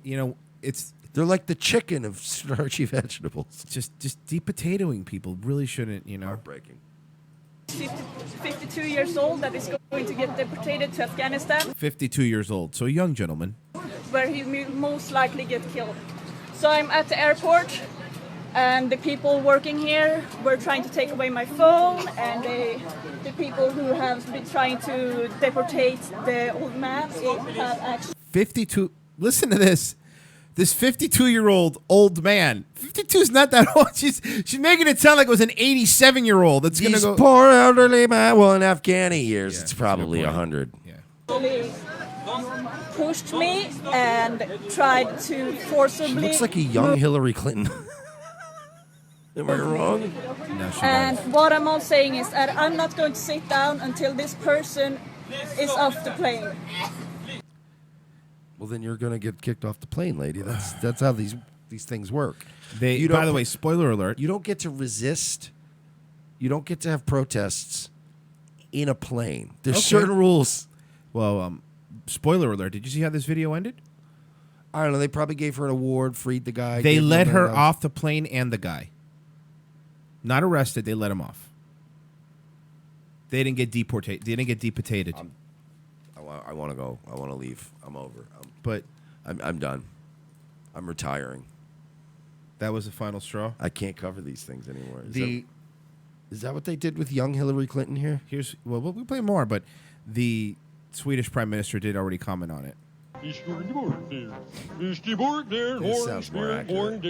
They're like the chicken of starchy vegetables. Just depotatoing people really shouldn't, Heartbreaking. 52 years old that is going to get deported to Afghanistan, 52 years old, so a young gentleman. where he will most likely get killed. So I'm at the airport, and the people working here were trying to take away my phone, and the people who have been trying to deportate the old man have actually 52. Listen to this. This 52-year-old old man. 52 is not that old. She's making it sound like it was an 87-year-old that's going to go. Poor elderly man. Well, in Afghani years, it's probably 100. Yeah. pushed me and tried to forcibly. Looks like a young Hillary Clinton. Am I wrong? No, she And doesn't. what I'm all saying is that I'm not going to sit down until this person is off the plane. Well, then you're gonna get kicked off the plane, lady. That's how these things work. They, by the way, spoiler alert. You don't get to resist. You don't get to have protests in a plane. There's certain rules. Well, spoiler alert. Did you see how this video ended? I don't know. They probably gave her an award, freed the guy. They gave let him her a- off the plane and the guy. Not arrested. They let him off. They didn't get deported. They didn't get deportated. I want to go. I want to leave. I'm over. But I'm done. I'm retiring. that was the final straw. I can't cover these things anymore. Is that what they did with young Hillary Clinton here? Well, we'll play more, but the Swedish Prime Minister did already comment on it. This sounds more accurate.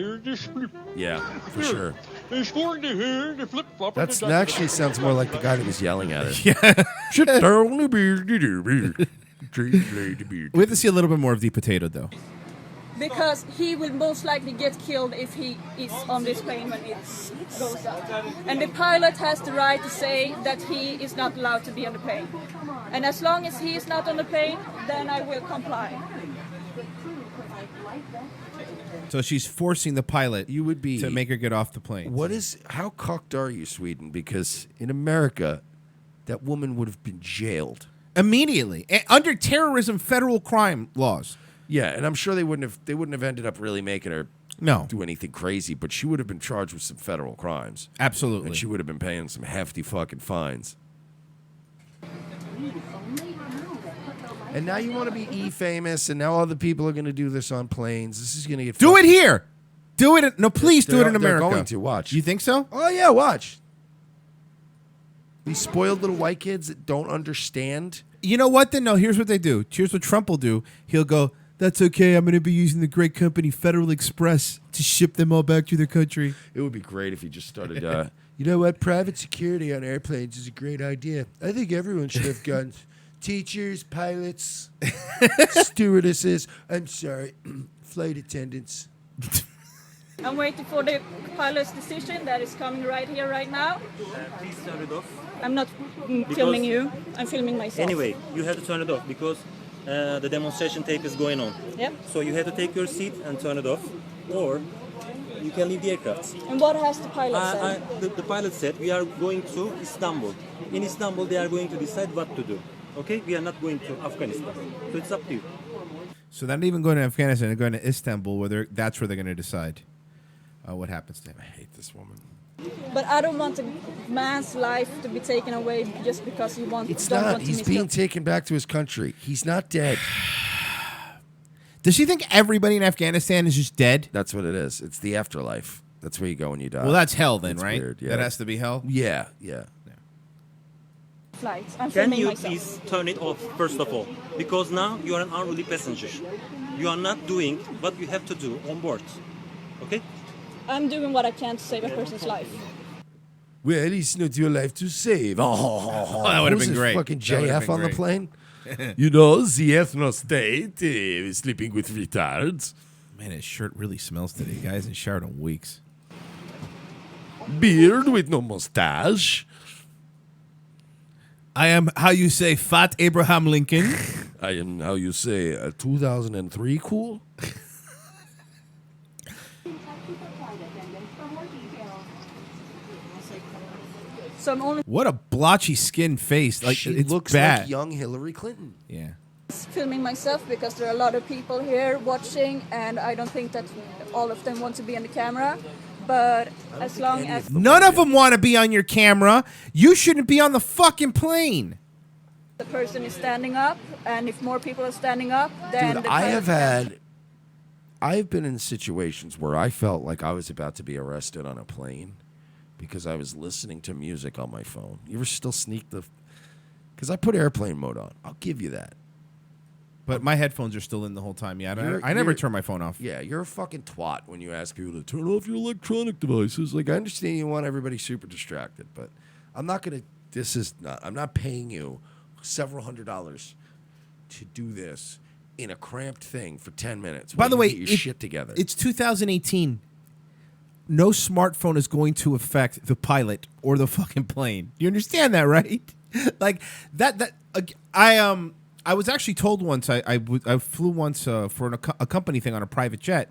Yeah, for sure. That actually sounds more like the guy that was yelling at her. Yeah. We We have to see a little bit more of the potato, though. Because he will most likely get killed if he is on this plane when it goes up. And the pilot has the right to say that he is not allowed to be on the plane. And as long as he is not on the plane, then I will comply. So she's forcing the pilot to make her get off the plane. How cucked are you, Sweden? Because in America, that woman would have been jailed. Immediately. Under terrorism federal crime laws. Yeah, and I'm sure they wouldn't have ended up really making her do anything crazy, but she would have been charged with some federal crimes. Absolutely. And she would have been paying some hefty fucking fines. And now you want to be famous, and now other people are going to do this on planes. This is going to get Do it here. Do it. No, please do it in They're America. going to. Watch. You think so? Oh, yeah, watch. These spoiled little white kids that don't understand. You know what, then? No, here's what they do. Here's what Trump will do. He'll go, that's okay. I'm going to be using the great company Federal Express to ship them all back to their country. It would be great if he just started, you know what? Private security on airplanes is a great idea. I think everyone should have guns. Teachers, pilots, stewardesses. I'm sorry, flight attendants. I'm waiting for the pilot's decision that is coming right here, right now. Please turn it off. I'm not filming you. I'm filming myself. Anyway, you have to turn it off because the demonstration tape is going on. Yep. So you have to take your seat and turn it off, or you can leave the aircraft. And what has the pilot said? The pilot said we are going to Istanbul. In Istanbul, they are going to decide what to do. Okay, we are not going to Afghanistan. So it's up to you. So they're not even going to Afghanistan. They're going to Istanbul, that's where they're going to decide what happens to him. I hate this woman. But I don't want a man's life to be taken away just because he wants. It's don't not. Want to He's miss being the- taken back to his country. He's not dead. Does she think everybody in Afghanistan is just dead? That's what it is. It's the afterlife. That's where you go when you die. Well, that's hell then, It's right? weird, yeah. That has to be hell? Yeah, yeah. Flights. I'm Can filming you myself. please turn it off first of all? Because now you are an unruly passenger. You are not doing what you have to do on board. Okay? I'm doing what I can to save a person's life. Well, it's not your life to save. Oh, that would have Who's been this great. Fucking That would have JF been on the great. plane. You know, the ethno state sleeping with retards. Man, his shirt really smells today. He hasn't showered in weeks. Beard with no mustache. I am, how you say, fat Abraham Lincoln. I am, how you say, 2003 cool. So I'm only What a blotchy skin face. Like, She it's looks bad. like young Hillary Clinton. Yeah. filming myself because there are a lot of people here watching, and I don't think that all of them want to be on the camera. But as long as None of them want to be on your camera. You shouldn't be on the fucking plane. the person is standing up, and if more people are standing up, then Dude, the I've been in situations where I felt like I was about to be arrested on a plane because I was listening to music on my phone. You ever still sneak the... Because I put airplane mode on. I'll give you that. But my headphones are still in the whole time. Yeah, You're- I never you're- turn my phone off. Yeah, you're a fucking twat when you ask people to turn off your electronic devices. Like, I understand you want everybody super distracted, but I'm not going to... I'm not paying you several $100s to do this in a cramped thing for 10 minutes. By while the you way, get your shit together. It's 2018. No smartphone is going to affect the pilot or the fucking plane. You understand that, right? Like I was actually told once I flew once for a company thing on a private jet.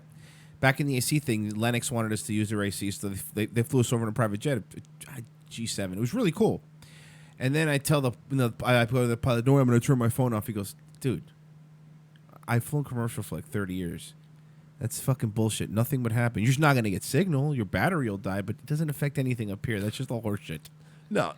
Back in the AC thing, Lennox wanted us to use their AC, so they flew us over in a private jet, G7. It was really cool. And then I tell the pilot, don't worry, I'm going to turn my phone off. He goes, dude, I've flown commercial for like 30 years. That's fucking bullshit. Nothing would happen. You're just not going to get signal. Your battery will die, but it doesn't affect anything up here. That's just all horseshit. No,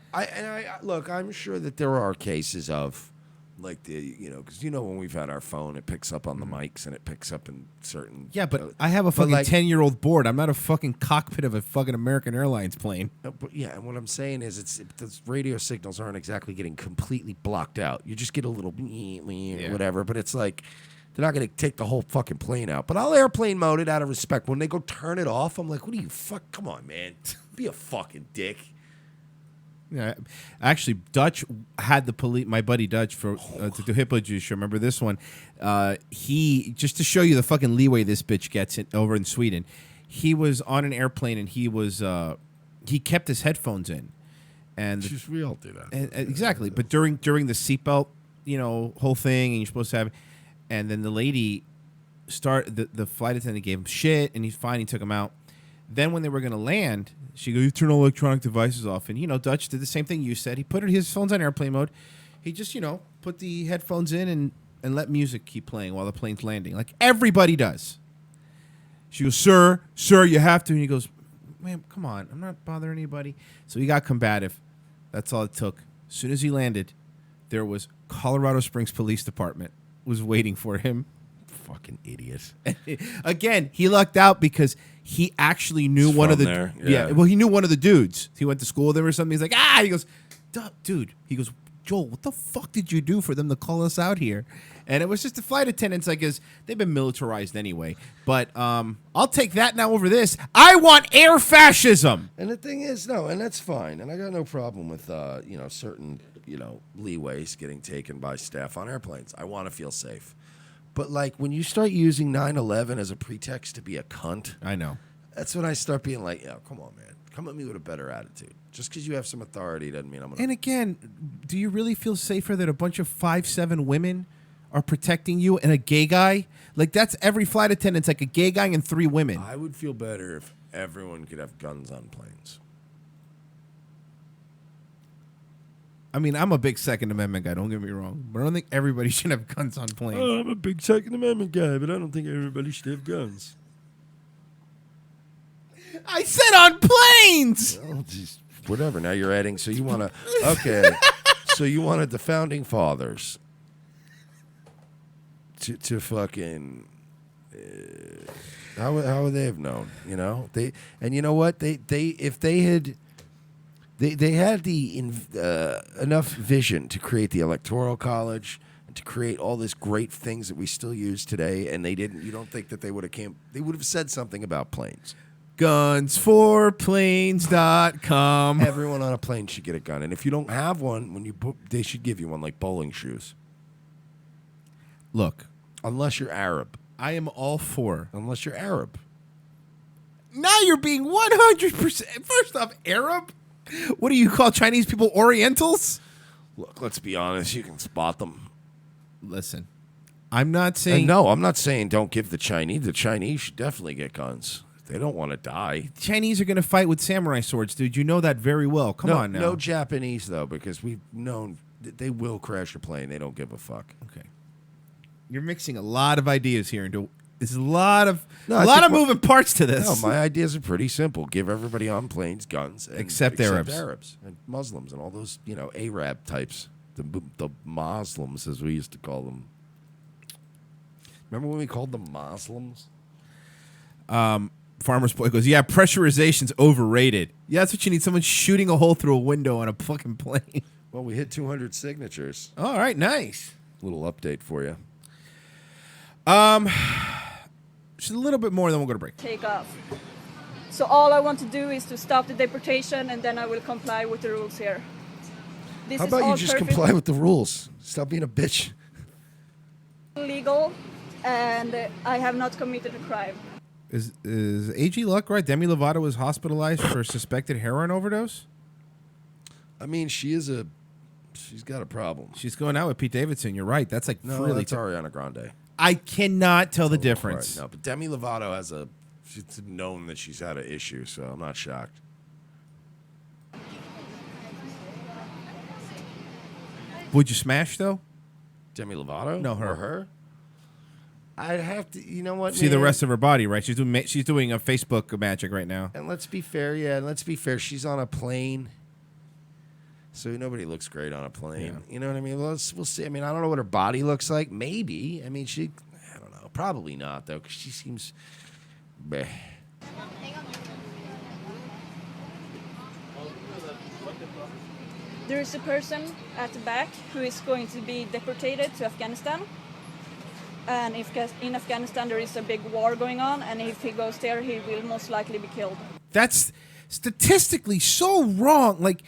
look, I'm sure that there are cases of, like, because when we've had our phone, it picks up on the mics and it picks up in certain. Yeah, but I have a fucking 10-year-old board. I'm not a fucking cockpit of a fucking American Airlines plane. No, but yeah, and what I'm saying is, the radio signals aren't exactly getting completely blocked out. You just get a little whatever, but it's like they're not going to take the whole fucking plane out. But I'll airplane mode it out of respect. When they go turn it off, I'm like, what are you come on, man, be a fucking dick. Yeah, actually, Dutch had the police. My buddy Dutch to do Hippo Juice. Remember this one? He just to show you the fucking leeway this bitch gets over in Sweden. He was on an airplane and he kept his headphones in, and we all do that exactly. But during the seatbelt, whole thing, and you're supposed to have, and then the lady the flight attendant gave him shit, and he's fine. He took him out. Then when they were going to land, she goes, you turn all electronic devices off. And, Dutch did the same thing you said. He put his phones on airplane mode. He just, put the headphones in and let music keep playing while the plane's landing. Like everybody does. She goes, sir, you have to. And he goes, man, come on. I'm not bothering anybody. So he got combative. That's all it took. As soon as he landed, there was Colorado Springs Police Department was waiting for him. Fucking idiot. Again, he lucked out because he actually knew one of the there. Yeah. Well, he knew one of the dudes. He went to school with him or something. He's like, he goes, dude. He goes, Joel, what the fuck did you do for them to call us out here? And it was just the flight attendants, I guess they've been militarized anyway. But I'll take that now over this. I want air fascism. And the thing is, no, and that's fine. And I got no problem with certain leeways getting taken by staff on airplanes. I want to feel safe. But, like, when you start using 9/11 as a pretext to be a cunt, I know. That's when I start being like, come on, man. Come at me with a better attitude. Just because you have some authority doesn't mean I'm going to... And again, do you really feel safer that a bunch of 5'7" women are protecting you and a gay guy? Like, that's every flight attendant's like a gay guy and 3 women. I would feel better if everyone could have guns on planes. I mean, I'm a big Second Amendment guy, don't get me wrong. But I don't think everybody should have guns on planes. Oh, I'm a big Second Amendment guy, but I don't think everybody should have guns. I said on planes! Oh, geez, whatever. Now you're adding, so you want to... Okay. So you wanted the Founding Fathers to fucking... how would they have known, And you know what? If they had... They had the enough vision to create the Electoral College and to create all this great things that we still use today, and they didn't. You don't think that they would have They would have said something about planes. Gunsforplanes.com. Everyone on a plane should get a gun, and if you don't have one, they should give you one, like bowling shoes. Look, unless you're Arab, I am all for. Unless you're Arab. Now you're being 100%. First off, Arab. What do you call Chinese people Orientals? Look, let's be honest. You can spot them. Listen, I'm not saying... No, I'm not saying don't give the Chinese. The Chinese should definitely get guns. They don't want to die. Chinese are going to fight with samurai swords, dude. You know that very well. Come on now. No Japanese, though, because we've known they will crash a plane. They don't give a fuck. Okay. You're mixing a lot of ideas here into... There's a lot of moving parts to this. No, my ideas are pretty simple. Give everybody on planes guns, except Arabs and Muslims and all those Arab types, the Muslims as we used to call them. Remember when we called them Muslims? Farmer's Boy goes, yeah, pressurization's overrated. Yeah, that's what you need. Someone shooting a hole through a window on a fucking plane. Well, we hit 200 signatures. All right, nice. Little update for you. Just a little bit more, then we'll go to break. Take off. So all I want to do is to stop the deportation, and then I will comply with the rules here. This How is about all you just comply with the rules? Stop being a bitch. Legal, and I have not committed a crime. Is AG Luck right? Demi Lovato was hospitalized for a suspected heroin overdose? I mean, she is a She's got a problem. She's going out with Pete Davidson. You're right. That's like No, really. that's Ariana Grande. I cannot tell the difference. Right, no, but Demi Lovato has a. She's known that she's had an issue, so I'm not shocked. Would you smash though? Demi Lovato? No, her. Or her? I'd have to. You know what? See the rest of her body, right? She's doing a Facebook magic right now. And let's be fair, yeah. And let's be fair. She's on a plane, so nobody looks great on a plane. Yeah. You know what I mean? We'll see. I mean, I don't know what her body looks like. Maybe. I mean, I don't know. Probably not though, because she seems. Bleh. There is a person at the back who is going to be deported to Afghanistan. And if in Afghanistan there is a big war going on, and if he goes there, he will most likely be killed. That's statistically so wrong. Like,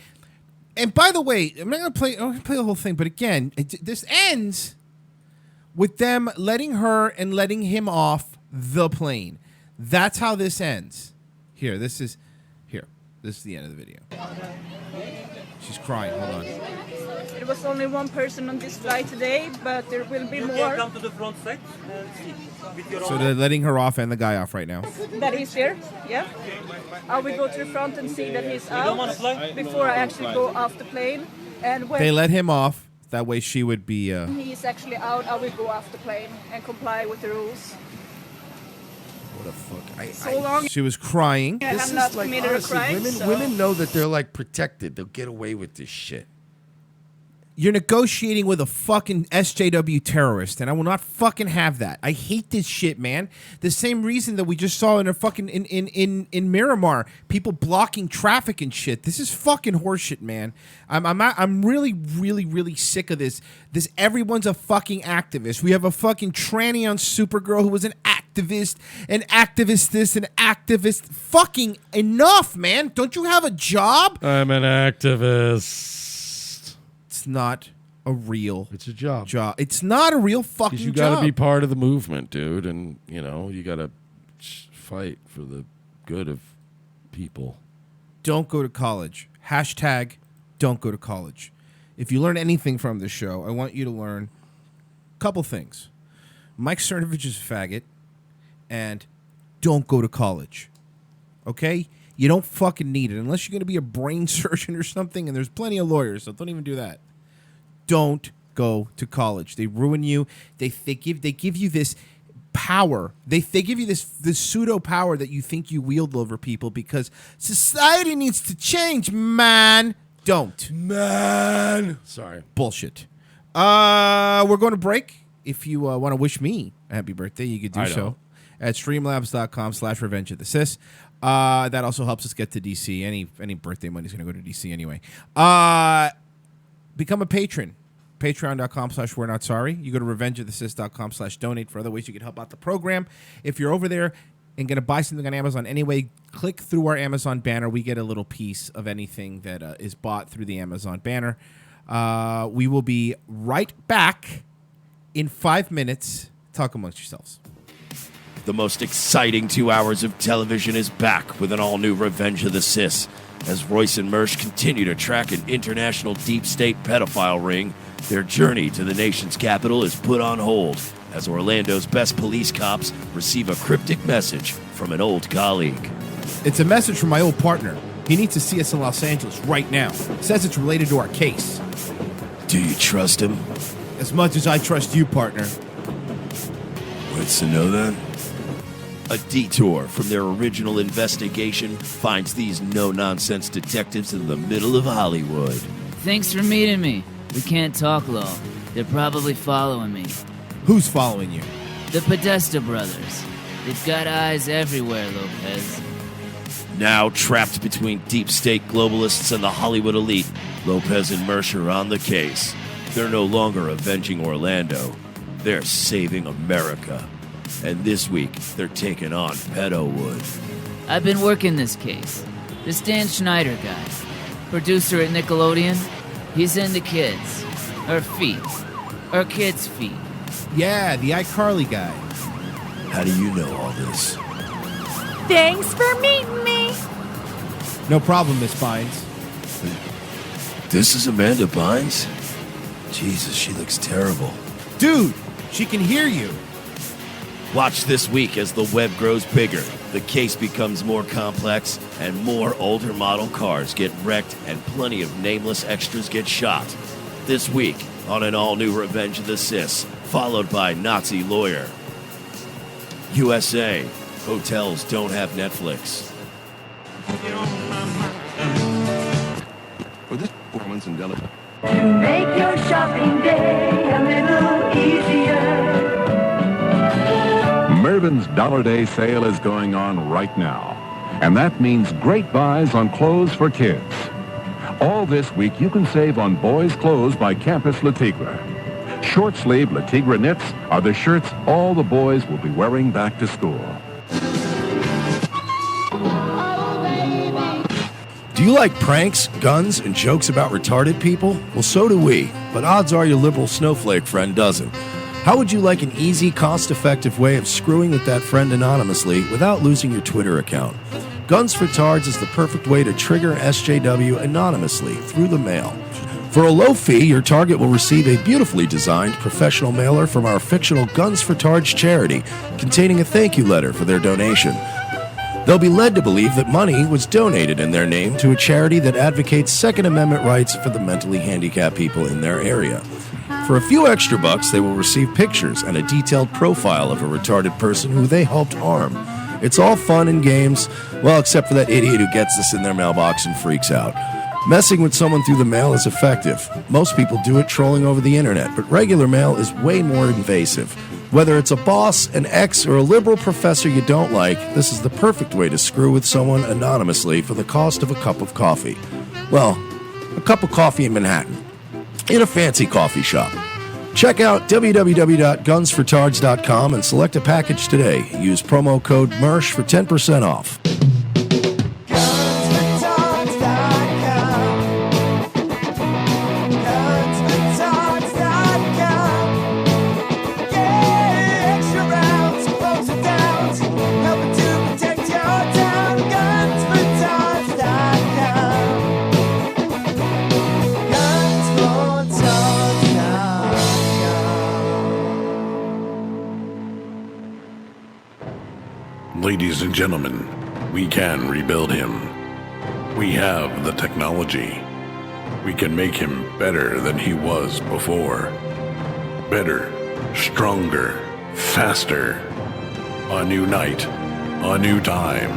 and by the way, I'm not gonna play the whole thing, but again, this ends with them letting her and letting him off the plane. That's how this ends. This is the end of the video. She's crying. Hold on. There was only one person on this flight today, but there will be You can more. come to the front seat and see with your So own they're letting her off and the guy off right now. That he's there, yeah. I will go to the front and see that he's don't wanna out fly? before I actually go off the plane. And when They let him off. That way she would be. he is actually out, I will go off the plane and comply with the rules. What a fuck. So long She was crying. I This have not is like, committed a honestly, crime. so- women know that they're like protected. They'll get away with this shit. You're negotiating with a fucking SJW terrorist, and I will not fucking have that. I hate this shit, man. The same reason that we just saw in a fucking in Miramar, people blocking traffic and shit. This is fucking horseshit, man. I'm really sick of this. Everyone's a fucking activist. We have a fucking tranny on Supergirl who was an activist this, an activist. Fucking enough, man. Don't you have a job? I'm an activist. It's not a real It's a job. It's not a real fucking You job. got to be part of the movement, dude, and you got to fight for the good of people. Don't go to college. Hashtag don't go to college. If you learn anything from this show, I want you to learn a couple things. Mike Cernovich is a faggot, and don't go to college. Okay? You don't fucking need it unless you're going to be a brain surgeon or something, and there's plenty of lawyers, so don't even do that. Don't go to college. They ruin you. They give you this power. They give you this pseudo power that you think you wield over people because society needs to change, man. Don't. Man. Sorry. Bullshit. We're going to break. If you want to wish me a happy birthday, you could do so at streamlabs.com/Revenge of the Sis. That also helps us get to DC. Any birthday money is going to go to DC anyway. Become a patron. Patreon.com/We're Not Sorry. You go to revengeofthesis.com/donate for other ways you can help out the program. If you're over there and going to buy something on Amazon anyway, click through our Amazon banner. We get a little piece of anything that is bought through the Amazon banner. We will be right back in 5 minutes. Talk amongst yourselves. The most exciting 2 hours of television is back with an all-new Revenge of the Sis. As Royce and Mersch continue to track an international deep state pedophile ring, their journey to the nation's capital is put on hold as Orlando's best police cops receive a cryptic message from an old colleague. It's a message from my old partner. He needs to see us in Los Angeles right now. Says it's related to our case. Do you trust him? As much as I trust you, partner. What's to know then? A detour from their original investigation finds these no-nonsense detectives in the middle of Hollywood. Thanks for meeting me. We can't talk low. They're probably following me. Who's following you? The Podesta brothers. They've got eyes everywhere, Lopez. Now trapped between deep state globalists and the Hollywood elite, Lopez and Mersch are on the case. They're no longer avenging Orlando. They're saving America. And this week, they're taking on Pedowood. I've been working this case. This Dan Schneider guy, producer at Nickelodeon, he's into kids. Or feet. Or kids' feet. Yeah, the iCarly guy. How do you know all this? Thanks for meeting me. No problem, Miss Bynes. This is Amanda Bynes? Jesus, she looks terrible. Dude, she can hear you. Watch this week as the web grows bigger, the case becomes more complex, and more older model cars get wrecked and plenty of nameless extras get shot. This week on an all-new Revenge of the Sis, followed by Nazi Lawyer. USA, hotels don't have Netflix. For this performance in Delaware. To make your shopping day a little easier. Mervyn's Dollar Day sale is going on right now, and that means great buys on clothes for kids. All this week, you can save on boys' clothes by Campus Le Tigre. Short-sleeve Le Tigre knits are the shirts all the boys will be wearing back to school. Do you like pranks, guns, and jokes about retarded people? Well, so do we, but odds are your liberal snowflake friend doesn't. How would you like an easy, cost-effective way of screwing with that friend anonymously without losing your Twitter account? Guns for Tards is the perfect way to trigger SJW anonymously through the mail. For a low fee, your target will receive a beautifully designed professional mailer from our fictional Guns for Tards charity, containing a thank you letter for their donation. They'll be led to believe that money was donated in their name to a charity that advocates Second Amendment rights for the mentally handicapped people in their area. For a few extra bucks, they will receive pictures and a detailed profile of a retarded person who they helped harm. It's all fun and games, well, except for that idiot who gets this in their mailbox and freaks out. Messing with someone through the mail is effective. Most people do it trolling over the internet, but regular mail is way more invasive. Whether it's a boss, an ex, or a liberal professor you don't like, this is the perfect way to screw with someone anonymously for the cost of a cup of coffee. Well, a cup of coffee in Manhattan, in a fancy coffee shop. Check out www.gunsfortards.com and select a package today. Use promo code MERSH for 10% off. Ladies and gentlemen, we can rebuild him. We have the technology. We can make him better than he was before. Better, stronger, faster. A new night, a new time.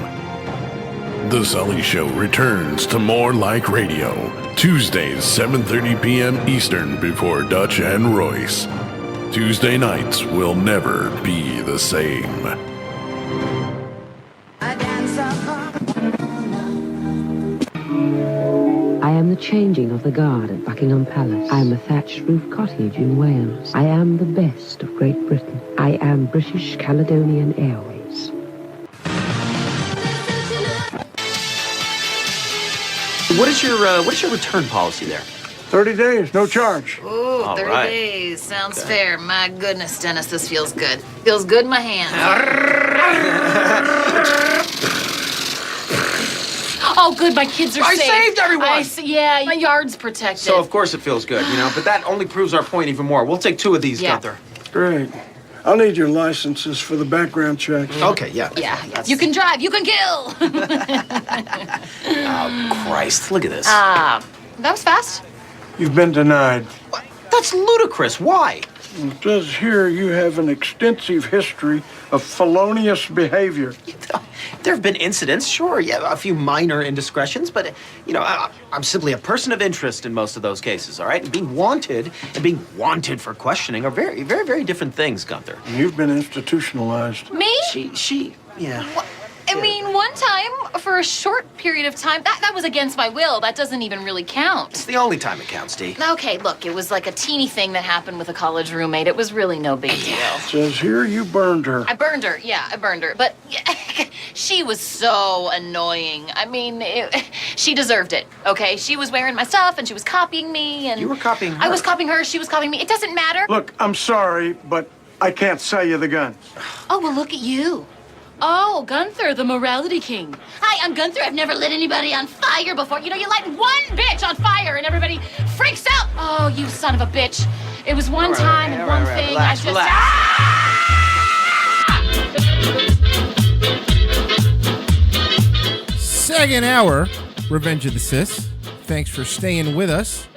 The Sully Show returns to More Like Radio, Tuesdays, 7:30 p.m. Eastern before Dutch and Royce. Tuesday nights will never be the same. I am the changing of the guard at Buckingham Palace. I am a thatched roof cottage in Wales. I am the best of Great Britain. I am British Caledonian Airways. What is your return policy there? 30 days, no charge. Ooh, 30 days. Sounds fair. My goodness, Dennis, this feels good. Feels good in my hands. Oh, good, my kids are safe. I saved everyone! Yeah, my yard's protected. So, of course it feels good, but that only proves our point even more. We'll take 2 of these, Gunther. Great. I'll need your licenses for the background check. Okay, yeah. Yeah, you can drive, you can kill. Oh, Christ, look at this. That was fast. You've been denied. What? That's ludicrous. Why? It says here you have an extensive history of felonious behavior. There have been incidents, sure, a few minor indiscretions, but, I'm simply a person of interest in most of those cases, all right? And being wanted for questioning are very, very, very different things, Gunther. And you've been institutionalized. Me? Yeah. I mean, one time, for a short period of time, that was against my will. That doesn't even really count. It's the only time it counts, Dee. Okay, look, it was like a teeny thing that happened with a college roommate. It was really no big deal. It says here you burned her. I burned her, But she was so annoying. I mean, she deserved it, okay? She was wearing my stuff, and she was copying me, and... You were copying her. I was copying her, she was copying me. It doesn't matter. Look, I'm sorry, but I can't sell you the guns. Oh, well, look at you. Oh, Gunther, the morality king. Hi, I'm Gunther. I've never lit anybody on fire before. You light one bitch on fire and everybody freaks out. Oh, you son of a bitch. It was one time and one thing. Relax, I just. Second hour, Revenge of the Sis. Thanks for staying with us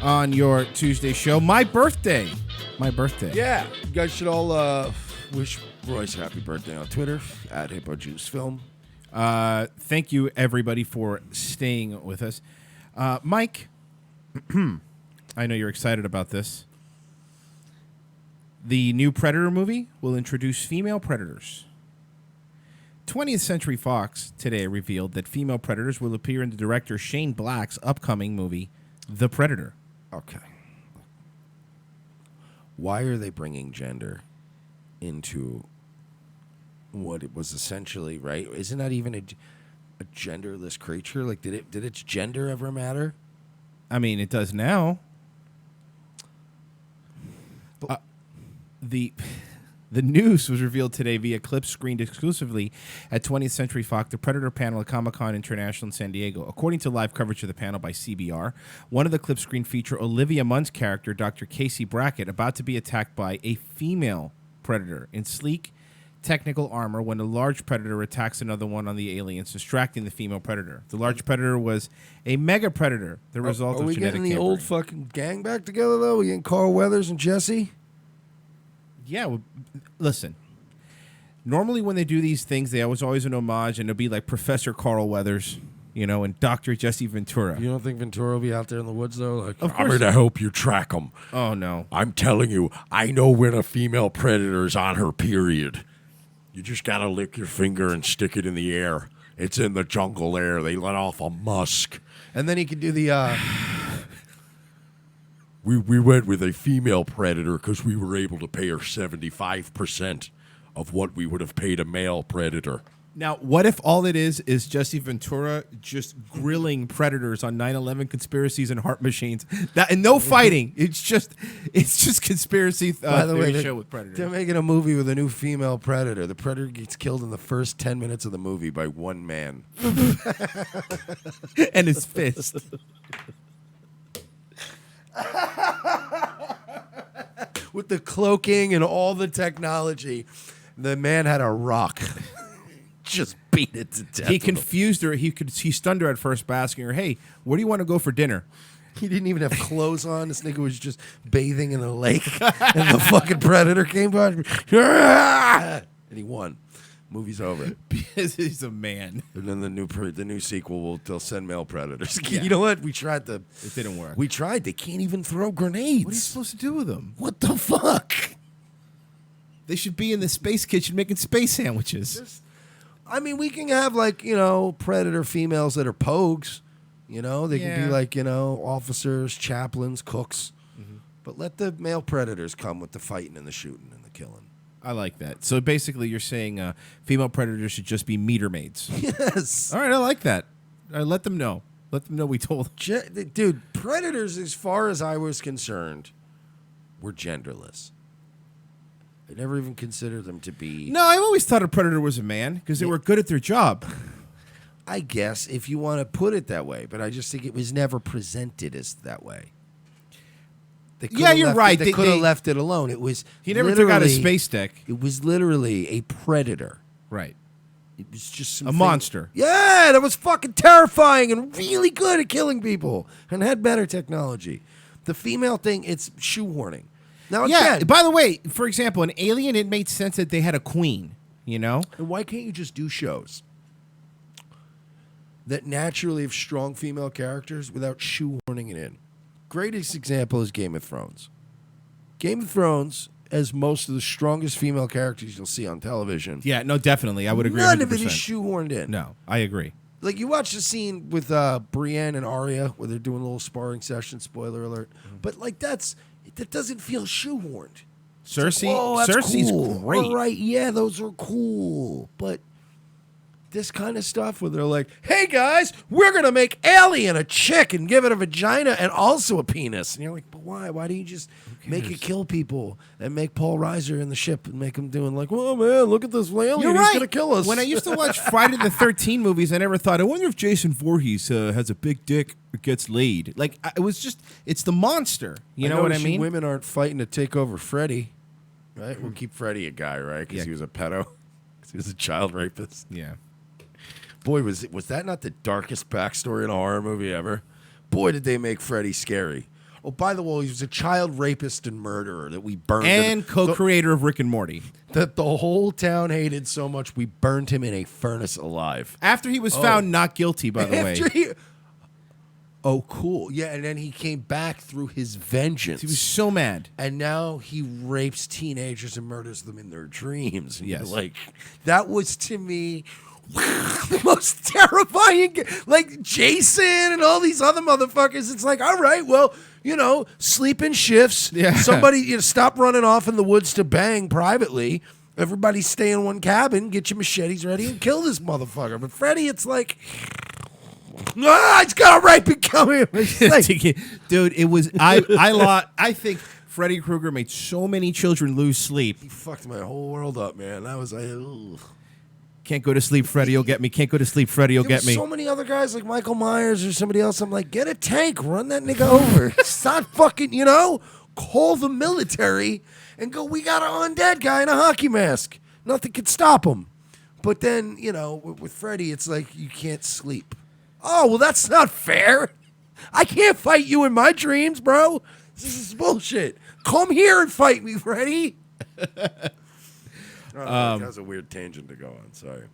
on your Tuesday show. My birthday. Yeah, you guys should all wish Royce happy birthday on Twitter at HippoJuiceFilm. Thank you, everybody, for staying with us. Mike, I know you're excited about this. The new Predator movie will introduce female predators. 20th Century Fox today revealed that female predators will appear in the director Shane Black's upcoming movie, The Predator. Okay. Why are they bringing gender into what it was essentially, right? Isn't that even a genderless creature? Like, did its gender ever matter? I mean, it does now. The news was revealed today via clips screened exclusively at 20th Century Fox, the Predator panel at Comic-Con International in San Diego. According to live coverage of the panel by CBR, one of the clips screened feature Olivia Munn's character, Dr. Casey Brackett, about to be attacked by a female predator in sleek, technical armor when a large predator attacks another one on the aliens, distracting the female predator. The large predator was a mega predator, the result of genetic Are we getting the tampering. old fucking gang back together, though? We getting Carl Weathers and Jesse? Yeah, well, listen. Normally when they do these things, they always an homage, and it'll be like Professor Carl Weathers, and Dr. Jesse Ventura. You don't think Ventura will be out there in the woods, though? Like, Of I'm course going to not. help you track them. Oh, no. I'm telling you, I know when a female predator is on her period. You just got to lick your finger and stick it in the air. It's in the jungle air. They let off a musk. And then he can do the... We went with a female predator because we were able to pay her 75% of what we would have paid a male predator. Now, what if all it is Jesse Ventura just grilling predators on 9/11 conspiracies and heart machines? And no fighting. It's just conspiracy By the way, theory show with predators. they're making a movie with a new female predator. The predator gets killed in the first 10 minutes of the movie by one man. And his fist. With the cloaking and all the technology, the man had a rock. Just beat it to death. He confused her. He stunned her at first by asking her, "Hey, where do you want to go for dinner?" He didn't even have clothes on. This nigga was just bathing in a lake, and the fucking predator came by, and he won. Movie's over. Because he's a man. And then the new sequel they'll send male predators. Yeah. You know what? We tried It didn't work. We tried. They can't even throw grenades. What are you supposed to do with them? What the fuck? They should be in the space kitchen making space sandwiches. I mean, we can have predator females that are pogues. They can be Yeah. officers, chaplains, cooks. Mm-hmm. But let the male predators come with the fighting and the shooting and the killing. I like that. So basically, you're saying female predators should just be meter maids. Yes. All right, I like that. Let them know. Let them know we told them. Dude, predators, as far as I was concerned, were genderless. I never even considered them to be... No, I've always thought a predator was a man because they were good at their job. I guess, if you want to put it that way. But I just think it was never presented as that way. You're right. They could have left it alone. It was He never took out his space deck. It was literally a predator. Right. It was just A monster. Yeah, that was fucking terrifying and really good at killing people and had better technology. The female thing, it's shoehorning. Now, Yeah, again, by the way, for example, in Alien, it made sense that they had a queen, and why can't you just do shows that naturally have strong female characters without shoehorning it in? Greatest example is Game of Thrones. Game of Thrones has most of the strongest female characters you'll see on television. Yeah, no, definitely. I would agree. None of it 100%. is shoehorned in. No, I agree. Like, you watch the scene with Brienne and Arya where they're doing a little sparring session, spoiler alert. But, that doesn't feel shoehorned. Cersei, It's like, oh, that's Cersei's cool. great. All right, yeah, those are cool. But this kind of stuff where they're like, hey guys, we're going to make Alien a chick and give it a vagina and also a penis. And you're like, but why? Why do you just make it kill people and make Paul Reiser in the ship and make him doing like, oh man, look at this alien. You're He's right. going to kill us. When I used to watch Friday the 13th movies, I never thought, I wonder if Jason Voorhees has a big dick or gets laid. Like, it was just, it's the monster. You know what I mean? Women aren't fighting to take over Freddy, right? We'll keep Freddy a guy, right? Because he was a pedo. Because he was a child rapist. Yeah. Boy, was that not the darkest backstory in a horror movie ever? Boy, did they make Freddy scary. Oh, by the way, he was a child rapist and murderer that we burned. And co-creator of Rick and Morty. That the whole town hated so much, we burned him in a furnace alive. After he was found not guilty, by the way. Oh, cool. Yeah, and then he came back through his vengeance. He was so mad. And now he rapes teenagers and murders them in their dreams. And Yes. Like, that was, to me, the most terrifying. Like, Jason and all these other motherfuckers. It's like, all right, well, sleep in shifts. Yeah. Somebody, stop running off in the woods to bang privately. Everybody stay in one cabin, get your machetes ready, and kill this motherfucker. But Freddy, it's like... it's got a rape and kill him. Dude, it was I think Freddy Krueger made so many children lose sleep. He fucked my whole world up, man. That was like, ugh. Can't go to sleep, Freddy, you'll get me. Can't go to sleep, Freddy, you'll There get me. so many other guys like Michael Myers or somebody else. I'm like, get a tank, run that nigga over. Stop fucking, call the military and go, we got an undead guy in a hockey mask. Nothing can stop him. But then, with Freddy, it's like you can't sleep. Oh, well, that's not fair. I can't fight you in my dreams, bro. This is bullshit. Come here and fight me, Freddy. That was a weird tangent to go on. Sorry.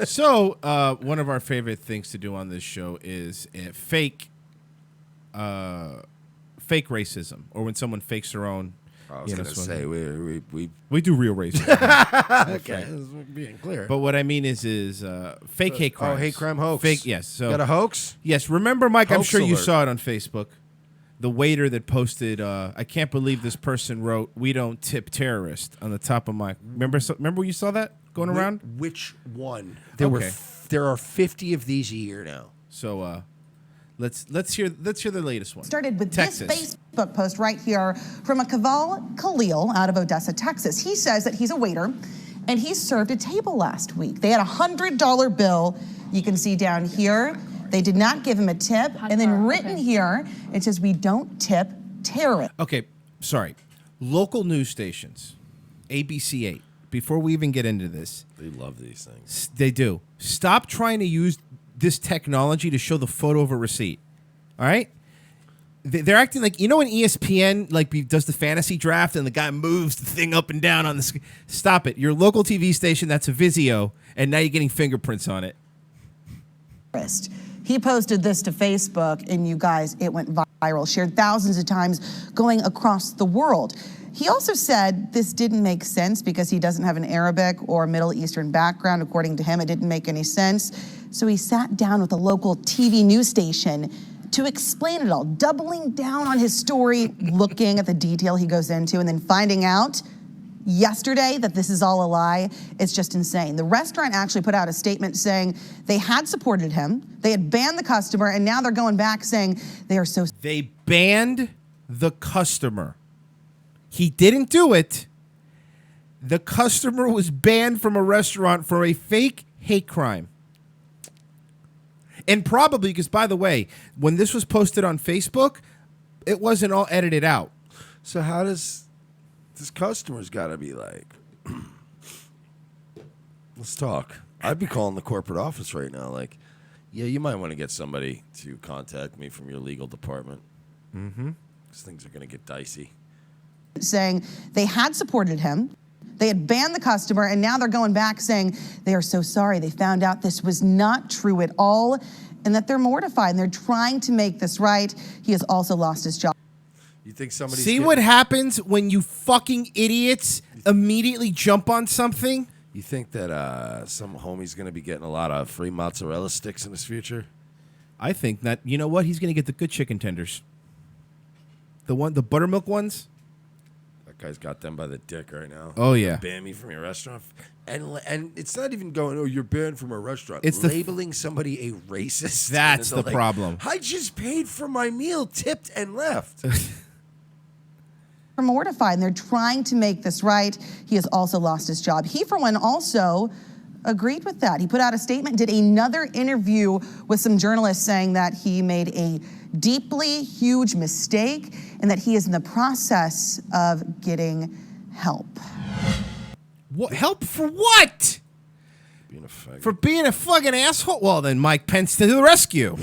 So, one of our favorite things to do on this show is fake racism, or when someone fakes their own. I was going to say, we do real racism. Okay, being clear. But what I mean is fake hate crimes. Oh, hate crime hoax. Fake, yes. So got a hoax? Yes. Remember, Mike, I'm Hoax sure you alert. saw it on Facebook. The waiter that posted, I can't believe this person wrote, "We don't tip terrorists" on the top of my. Remember you saw that going around? Which one? There are 50 of these a year now. So let's hear the latest one. Started with Texas. this Facebook post right here from a Kaval Khalil out of Odessa, Texas. He says that he's a waiter and he served a table last week. They had a $100 bill. You can see down here. They did not give him a tip. And then written here, it says, "We don't tip terrorists." Okay, sorry. Local news stations, ABC 8, before we even get into this. They love these things. They do. Stop trying to use this technology to show the photo of a receipt. All right? They're acting like, when ESPN does the fantasy draft and the guy moves the thing up and down on the screen. Stop it. Your local TV station, that's a Vizio, and now you're getting fingerprints on it. He posted this to Facebook, and you guys, it went viral, shared thousands of times, going across the world. He also said this didn't make sense because he doesn't have an Arabic or Middle Eastern background. According to him, it didn't make any sense. So he sat down with a local TV news station to explain it all, doubling down on his story, looking at the detail he goes into, and then finding out yesterday that this is all a lie. It's just insane. The restaurant actually put out a statement saying they had supported him, they had banned the customer, and now they're going back saying they are so... They banned the customer. He didn't do it. The customer was banned from a restaurant for a fake hate crime. And probably because, by the way, when this was posted on Facebook, it wasn't all edited out. So how does... This customer's got to be like, let's talk. I'd be calling the corporate office right now. Like, yeah, you might want to get somebody to contact me from your legal department. Mm-hmm. Because things are going to get dicey. Saying they had supported him, they had banned the customer, and now they're going back saying they are so sorry. They found out this was not true at all, and that they're mortified, and they're trying to make this right. He has also lost his job. You think somebody See what happens when you fucking idiots immediately jump on something? You think that some homie's going to be getting a lot of free mozzarella sticks in his future? I think that, you know what? He's going to get the good chicken tenders. The buttermilk ones. That guy's got them by the dick right now. Oh, yeah. Ban me from your restaurant. And it's not even going, oh, you're banned from a restaurant. It's labeling somebody a racist. That's And the problem. I just paid for my meal, tipped, and left. Are mortified, and they're trying to make this right. He has also lost his job. He, for one, also agreed with that. He put out a statement, did another interview with some journalists saying that he made a deeply huge mistake and that he is in the process of getting help. What help for what? Being a faggot. For being a fucking asshole? Well, then Mike Pence to the rescue.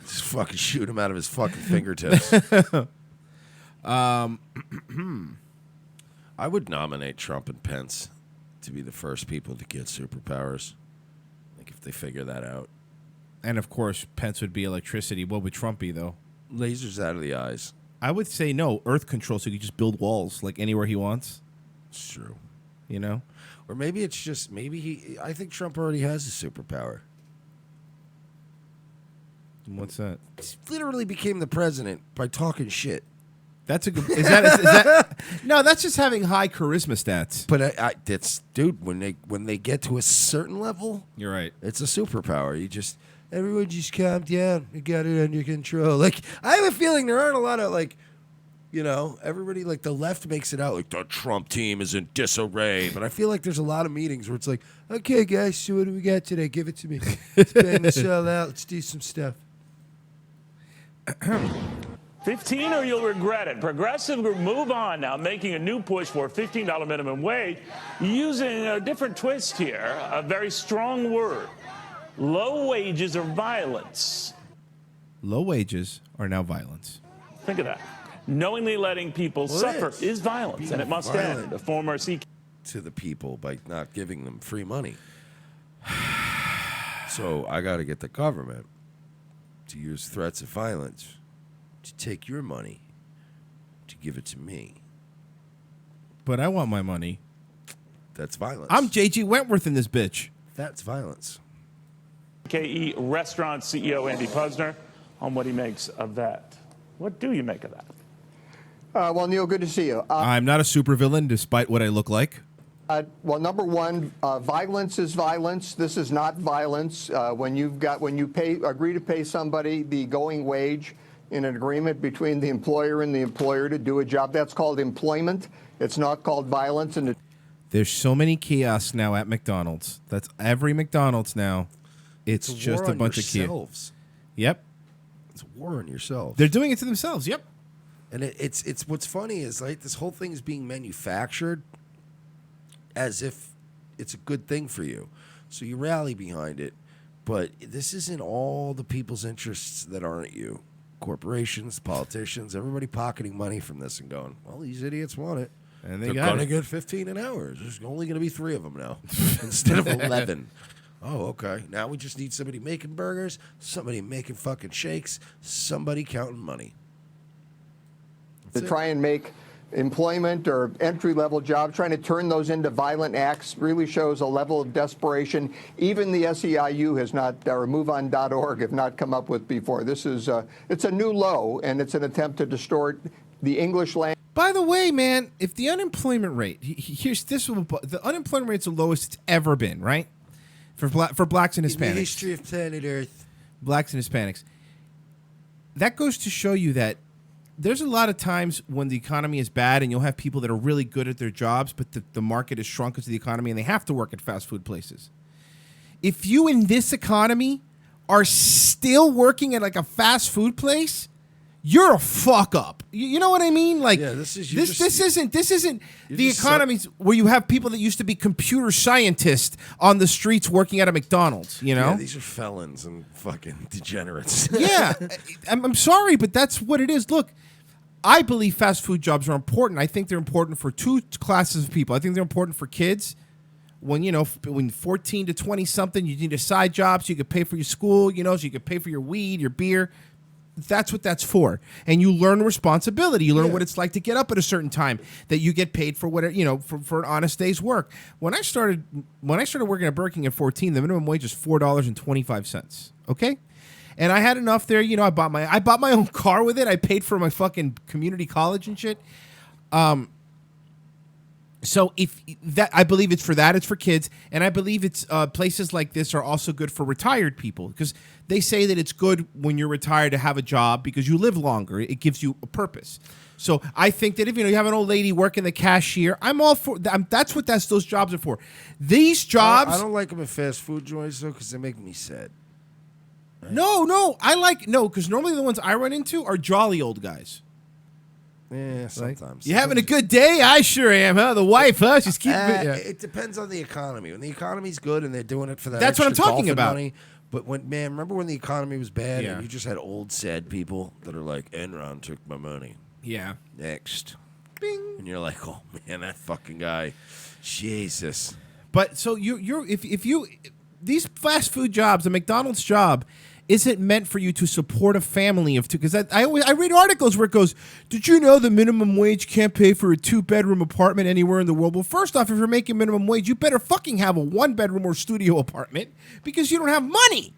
Just fucking shoot him out of his fucking fingertips. I would nominate Trump and Pence to be the first people to get superpowers. Like if they figure that out. And of course, Pence would be electricity. What would Trump be, though? Lasers out of the eyes. I would say no, earth control, so he could just build walls like anywhere he wants. It's true. You know? Or maybe it's just, I think Trump already has a superpower. What's that? He literally became the president by talking shit. That's a good. Is that? No, that's just having high charisma stats. But that's, dude. When they get to a certain level, you're right. It's a superpower. Everyone just calm down. You got it under control. Like I have a feeling there aren't a lot of everybody like the left makes it out like the Trump team is in disarray. But I feel like there's a lot of meetings where it's like, okay, guys, so what do we got today? Give it to me. Let's bang this all out. Let's do some stuff. 15 or you'll regret it. Progressive will move on now, making a new push for a $15 minimum wage, using a different twist here, a very strong word. Low wages are violence. Low wages are now violence. Think of that. Knowingly letting people suffer is violence, and it must end. A former CK to the people by not giving them free money. So I got to get the government to use threats of violence to take your money, to give it to me. But I want my money. That's violence. I'm J.G. Wentworth in this bitch. That's violence. KE restaurant CEO Andy Puzner on what he makes of that. What do you make of that? Well, Neil, good to see you. I'm not a supervillain, despite what I look like. Well, number one, violence is violence. This is not violence. When you agree to pay somebody the going wage in an agreement between the employer and the employer to do a job, that's called employment. It's not called violence. And there's so many kiosks now at McDonald's. That's every McDonald's now. It's just a bunch of kiosks. Yep. It's a war on yourself. They're doing it to themselves. Yep. And it's what's funny is like this whole thing is being manufactured as if it's a good thing for you. So you rally behind it. But this isn't all the people's interests that aren't you. Corporations, politicians, everybody pocketing money from this and going, well, these idiots want it. And they're going to get 15 an hour. There's only going to be 3 of them now instead of 11. Oh, okay. Now we just need somebody making burgers, somebody making fucking shakes, somebody counting money. to try and make employment or entry-level jobs, trying to turn those into violent acts really shows a level of desperation even the SEIU has not, or MoveOn.org have not come up with before. This is, it's a new low, and it's an attempt to distort the English language. By the way, man, if the unemployment rate, here's this, the unemployment rate's the lowest it's ever been, right? For blacks and Hispanics. In the history of planet Earth. Blacks and Hispanics. That goes to show you that there's a lot of times when the economy is bad and you'll have people that are really good at their jobs, but the market is shrunk into the economy and they have to work at fast food places. If you in this economy are still working at like a fast food place, you're a fuck up. You know what I mean? Like, yeah, this isn't the economy where you have people that used to be computer scientists on the streets working at a McDonald's. You know, yeah, these are felons and fucking degenerates. Yeah, I'm sorry, but that's what it is. Look, I believe fast food jobs are important. I think they're important for two classes of people. I think they're important for kids. When 14 to 20 something, you need a side job so you can pay for your school. So you can pay for your weed, your beer. That's what that's for. And you learn responsibility. You learn what it's like to get up at a certain time, that you get paid for whatever, for an honest day's work. When I started working at Burger King at 14, the minimum wage is $4.25. Okay? And I had enough there. You know, I bought my own car with it. I paid for my fucking community college and shit. So if that, I believe it's for that. It's for kids, and I believe it's places like this are also good for retired people because they say that it's good when you're retired to have a job because you live longer. It gives you a purpose. So I think that if you have an old lady working the cashier, I'm all for. That's what those jobs are for. These jobs. I don't like them at fast food joints though because they make me sad. No, because normally the ones I run into are jolly old guys. Yeah, sometimes. You having a good day? I sure am, huh? The wife, huh? She's keeping it. Yeah. It depends on the economy. When the economy's good and they're doing it for that, That's what I'm extra talking golfing about. Money, but remember when the economy was bad Yeah. and you just had old sad people that are like, Enron took my money. Yeah. Next. Bing. And you're like, oh man, that fucking guy, Jesus. But so if you these fast food jobs, a McDonald's job, isn't meant for you to support a family of two. Because I read articles where it goes, did you know the minimum wage can't pay for a 2-bedroom apartment anywhere in the world? Well, first off, if you're making minimum wage, you better fucking have a 1-bedroom or studio apartment because you don't have money.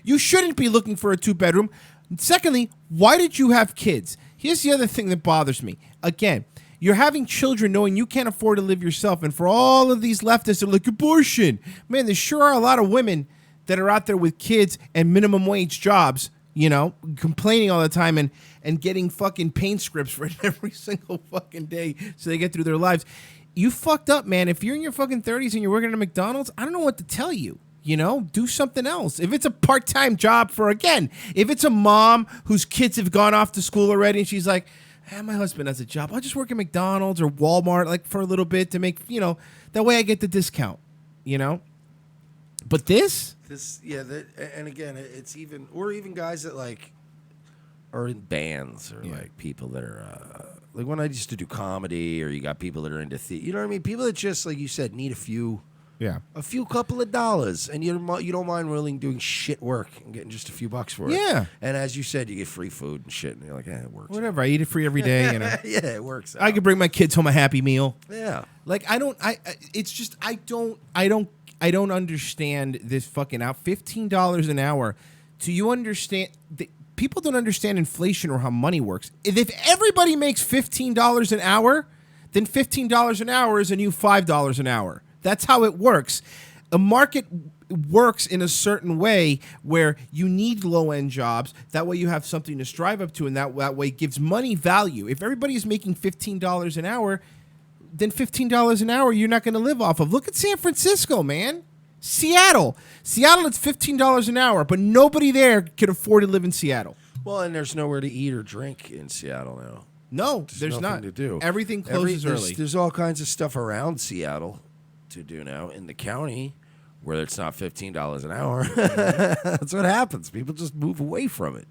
You shouldn't be looking for a 2-bedroom. Secondly, why did you have kids? Here's the other thing that bothers me. Again, you're having children knowing you can't afford to live yourself. And for all of these leftists that are like, abortion. Man, there sure are a lot of women that are out there with kids and minimum wage jobs, complaining all the time and getting fucking pain scripts for it every single fucking day so they get through their lives. You fucked up, man. If you're in your fucking 30s and you're working at a McDonald's, I don't know what to tell you. Do something else. If it's a part-time job if it's a mom whose kids have gone off to school already and she's like, my husband has a job, I'll just work at McDonald's or Walmart like for a little bit to make, that way I get the discount, But this, and again, it's even guys that like are in bands or like people that are like when I used to do comedy, or you got people that are into theater. You know what I mean? People that just like you said need a few couple of dollars, and you don't mind really doing shit work and getting just a few bucks for it. Yeah. And as you said, you get free food and shit, and you're like, it works. Whatever, I eat it free every day. Yeah, it works. I could bring my kids home a Happy Meal. Yeah. Like I don't understand this fucking out $15 an hour. Do you understand? People don't understand inflation or how money works. If everybody makes $15 an hour, then $15 an hour is a new $5 an hour. That's how it works. A market works in a certain way where you need low-end jobs. That way you have something to strive up to, and that way it gives money value. If everybody is making $15 an hour, then $15 an hour you're not going to live off of. Look at San Francisco, man. Seattle, it's $15 an hour, but nobody there can afford to live in Seattle. Well, and there's nowhere to eat or drink in Seattle now. No, there's nothing not. to do. Everything closes early. There's all kinds of stuff around Seattle to do now in the county where it's not $15 an hour. That's what happens. People just move away from it.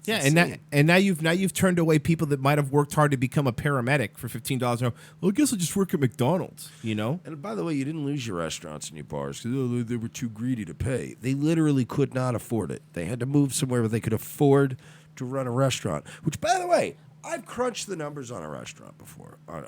Yeah, and now you've turned away people that might have worked hard to become a paramedic for $15 an hour. Well, I guess I'll just work at McDonald's, And by the way, you didn't lose your restaurants and your bars because they were too greedy to pay. They literally could not afford it. They had to move somewhere where they could afford to run a restaurant. Which, by the way, I've crunched the numbers on a restaurant before. I've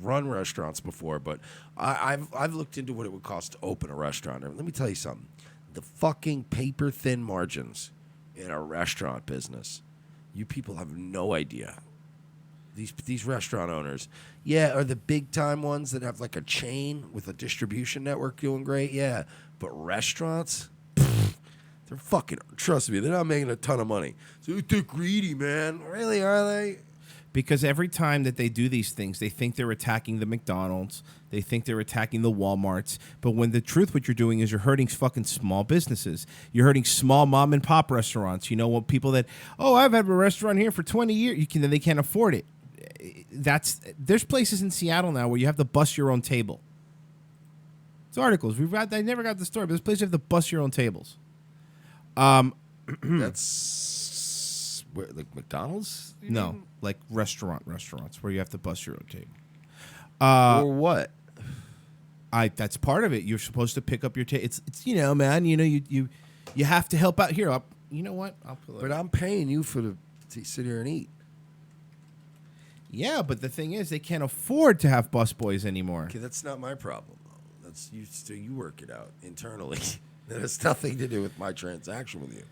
run restaurants before, but I've looked into what it would cost to open a restaurant. And let me tell you something. The fucking paper-thin margins in a restaurant business. You people have no idea. These restaurant owners, are the big-time ones that have like a chain with a distribution network doing great, But restaurants, they're fucking, trust me, they're not making a ton of money. So they're greedy, man. Really, are they? Because every time that they do these things, they think they're attacking the McDonald's. They think they're attacking the Walmarts. But when the truth, what you're doing is you're hurting fucking small businesses. You're hurting small mom and pop restaurants. What people that, I've had a restaurant here for 20 years. They can't afford it. There's places in Seattle now where you have to bus your own table. It's articles. I never got the story, but there's places you have to bus your own tables. That's like McDonald's? No, like restaurants where you have to bus your own table. Or what? That's part of it. You're supposed to pick up your table. It's man. You have to help out here. You know what? But I'm paying you to sit here and eat. Yeah, but the thing is, they can't afford to have busboys anymore. Okay, that's not my problem though. That's you. So you work it out internally. That has nothing to do with my transaction with you.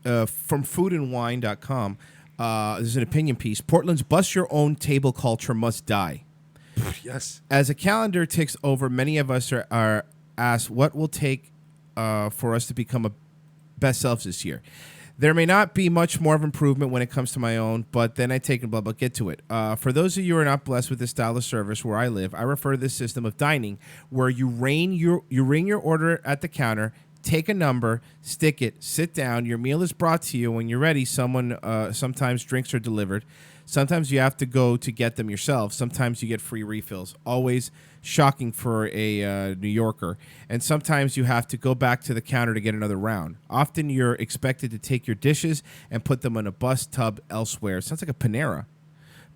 From foodandwine.com, there's an opinion piece. Portland's bust your own table culture must die. Yes. As a calendar ticks over, many of us are asked what will take for us to become a best selves this year. There may not be much more of improvement when it comes to my own, but then I take and blah, blah, get to it. For those of you who are not blessed with this style of service where I live, I refer to this system of dining where you ring your order at the counter, take a number, stick it, sit down. Your meal is brought to you. When you're ready, sometimes drinks are delivered. Sometimes you have to go to get them yourself. Sometimes you get free refills. Always shocking for a New Yorker. And sometimes you have to go back to the counter to get another round. Often you're expected to take your dishes and put them in a bus tub elsewhere. It sounds like a Panera.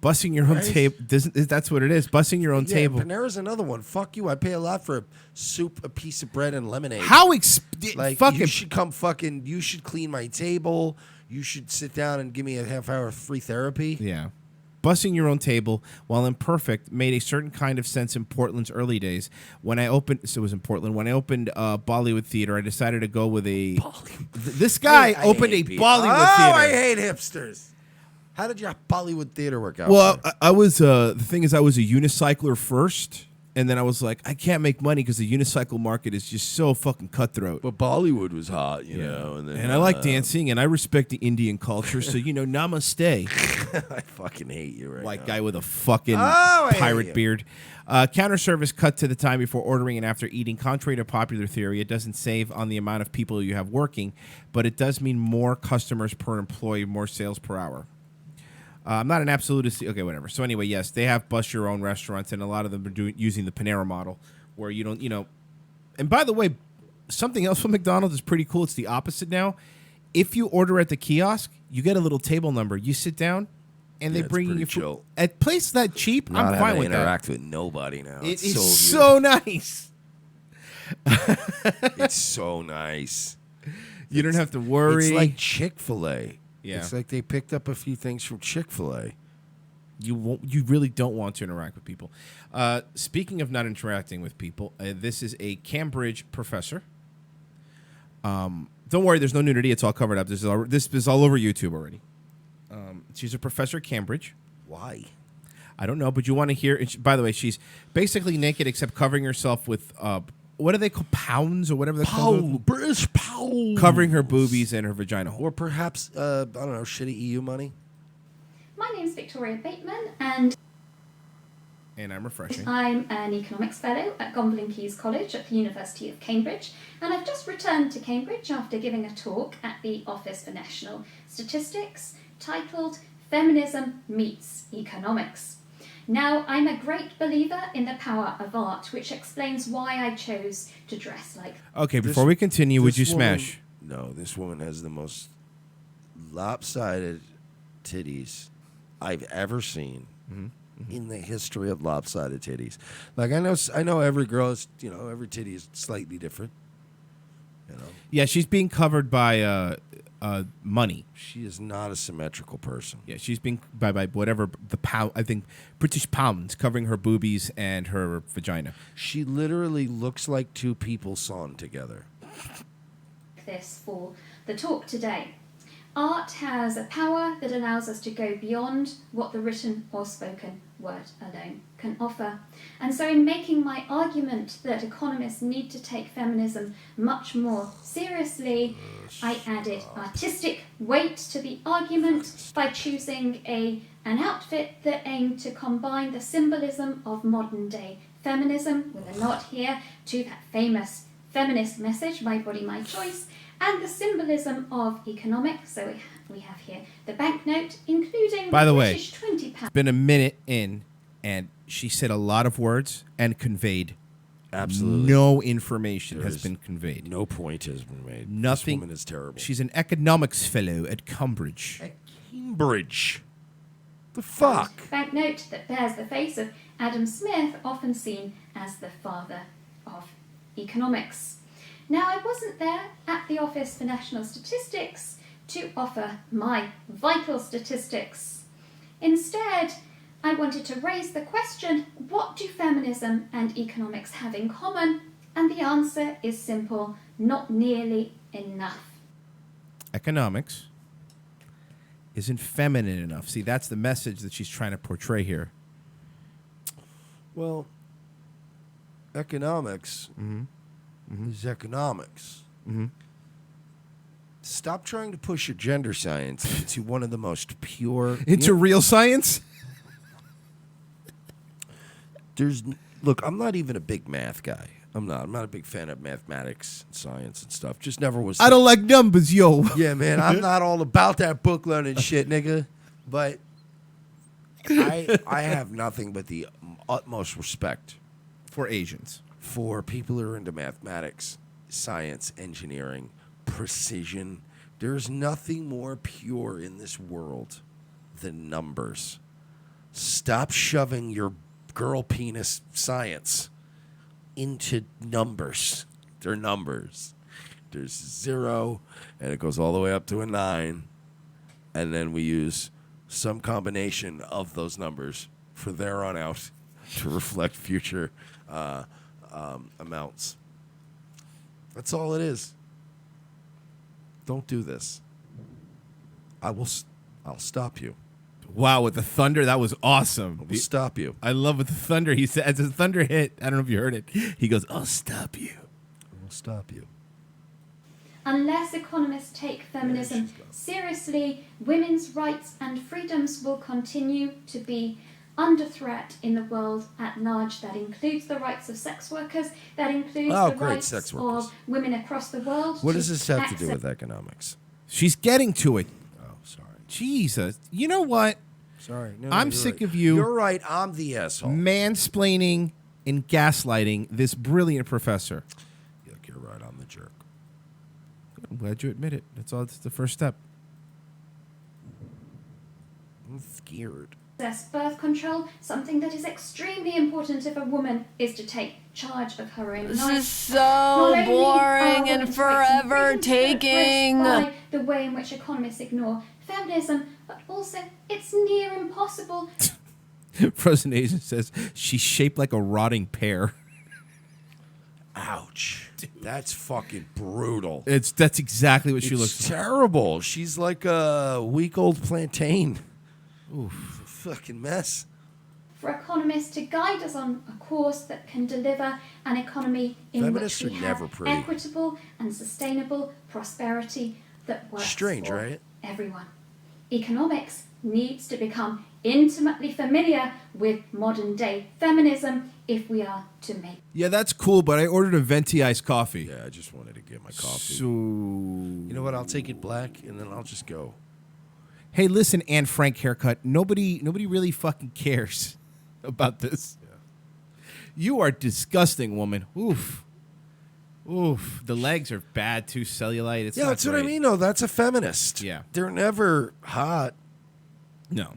Bussing your own table. That's what it is. Bussing your own table. Panera's another one. Fuck you. I pay a lot for soup, a piece of bread, and lemonade. You should come you should clean my table. You should sit down and give me a half hour of free therapy. Yeah. Bussing your own table, while imperfect, made a certain kind of sense in Portland's early days. When I opened Bollywood Theater, I decided to go with a... This guy opened a Bollywood Theater. I hate hipsters. How did your Bollywood Theater work out? Well, I was the thing is I was a unicycler first, and then I was like, I can't make money because the unicycle market is just so fucking cutthroat. But Bollywood was hot, you know. And I like dancing, and I respect the Indian culture, so, namaste. I fucking hate you right now. White guy with a fucking I hate pirate you. beard. Counter service cut to the time before ordering and after eating. Contrary to popular theory, it doesn't save on the amount of people you have working, but it does mean more customers per employee, more sales per hour. I'm not an absolutist. Okay, whatever. So anyway, yes, they have bust your own restaurants, and a lot of them are using the Panera model, where you don't, And by the way, something else from McDonald's is pretty cool. It's the opposite now. If you order at the kiosk, you get a little table number. You sit down, and they bring you food. At places that cheap, Not I'm fine with that. interact with nobody now. It is so nice. It's so nice. You don't have to worry. It's like Chick-fil-A. Yeah. It's like they picked up a few things from Chick-fil-A. You really don't want to interact with people. Speaking of not interacting with people, this is a Cambridge professor. Don't worry, there's no nudity. It's all covered up. This is all over YouTube already. She's a professor at Cambridge. Why? I don't know, but you want to hear... By the way, she's basically naked except covering herself with... what do they call pounds or whatever they call it? British pounds. Covering her boobies and her vagina hole. Or perhaps, I don't know, shitty EU money? My name's Victoria Bateman, and I'm refreshing. I'm an economics fellow at Gomblin Keyes College at the University of Cambridge, and I've just returned to Cambridge after giving a talk at the Office for National Statistics titled Feminism Meets Economics. Now, I'm a great believer in the power of art, which explains why I chose to dress like... Okay, before we continue, would you smash? No, this woman has the most lopsided titties I've ever seen in the history of lopsided titties. Like, I know every girl is, every titty is slightly different. Yeah, she's being covered by money. She is not a symmetrical person. Yeah, she's being by whatever the pound. I think British pounds covering her boobies and her vagina. She literally looks like two people sawn together. This for the talk today. Art has a power that allows us to go beyond what the written or spoken word alone can offer. And so in making my argument that economists need to take feminism much more seriously, I added artistic weight to the argument by choosing an outfit that aimed to combine the symbolism of modern day feminism, with a nod here to that famous feminist message, my body, my choice, and the symbolism of economics. So we have here the banknote, including By the way, British £20. It's been a minute in, and she said a lot of words and conveyed absolutely no information has been conveyed. No point has been made. Nothing. This woman is terrible. She's an economics fellow at Cambridge. Cambridge. The fuck? Banknote that bears the face of Adam Smith, often seen as the father of economics. Now, I wasn't there at the Office for National Statistics to offer my vital statistics. Instead, I wanted to raise the question, what do feminism and economics have in common? And the answer is simple: not nearly enough. Economics isn't feminine enough. See, that's the message that she's trying to portray here. Well, economics is economics. Stop trying to push your gender science into one of the most pure... Into real science? Look, I'm not even a big math guy. I'm not a big fan of mathematics, science, and stuff. Just never was. I don't like numbers, yo. Yeah, man, I'm not all about that book learning shit, nigga. But I have nothing but the utmost respect for Asians, for people who are into mathematics, science, engineering, precision. There's nothing more pure in this world than numbers. Stop shoving your girl penis science into numbers. They're numbers. There's 0, and it goes all the way up to a 9, and then we use some combination of those numbers for there on out to reflect future amounts. That's all it is. Don't do this. I'll stop you. Wow, with the thunder, that was awesome. I will stop you. I love with the thunder. He said, as the thunder hit, I don't know if you heard it, he goes, I'll stop you. I will stop you. Unless economists take feminism seriously, women's rights and freedoms will continue to be under threat in the world at large. That includes the rights of sex workers. That includes the rights sex of women across the world. What does this have to do with economics? She's getting to it. Oh, sorry. Jesus. You know what? Sorry. No, I'm you're sick right. of you. You're right. I'm the asshole. Mansplaining and gaslighting this brilliant professor. Look, you're right. I'm the jerk. I'm glad you admit it. That's all. It's the first step. I'm scared. Access birth control, something that is extremely important if a woman is to take charge of her own life. This is so boring and forever taking. By the way in which economists ignore feminism, but also it's near impossible. Frozen Asian says she's shaped like a rotting pear. Ouch. That's fucking brutal. That's exactly what she looks like. Terrible. She's like a week-old plantain. Oof. Fucking mess. For economists to guide us on a course that can deliver an economy in Feminists which we are never have pretty. equitable and sustainable prosperity that works Strange, for right? everyone. Economics needs to become intimately familiar with modern-day feminism if we are to make. Yeah, that's cool, but I ordered a venti iced coffee. Yeah, I just wanted to get my coffee. So, you know what? I'll take it black, and then I'll just go. Hey, listen, Anne Frank haircut. Nobody really fucking cares about this. Yeah. You are disgusting, woman. Oof. Oof. The legs are bad too. Cellulite. It's Yeah, not that's what I great. mean. No, that's a feminist. Yeah. They're never hot. No.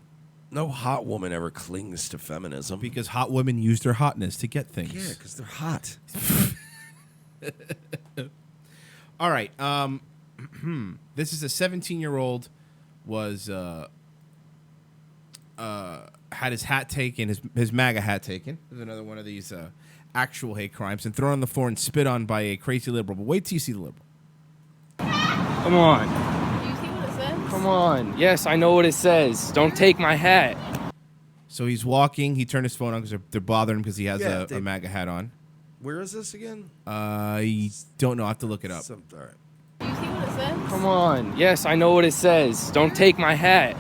No hot woman ever clings to feminism. Because hot women use their hotness to get things. Yeah, because they're hot. All right. This is a 17-year-old was had his hat taken, his MAGA hat taken. There's another one of these actual hate crimes, and thrown on the floor and spit on by a crazy liberal. But wait till you see the liberal. Come on. Do you see what it says? Come on. Yes, I know what it says. Don't take my hat. So he's walking. He turned his phone on because they're bothering him because he has Yeah, a MAGA hat on. Where is this again? I don't know. I have to look it up. All right. Do you see what it says? Come on. Yes, I know what it says. Don't take my hat.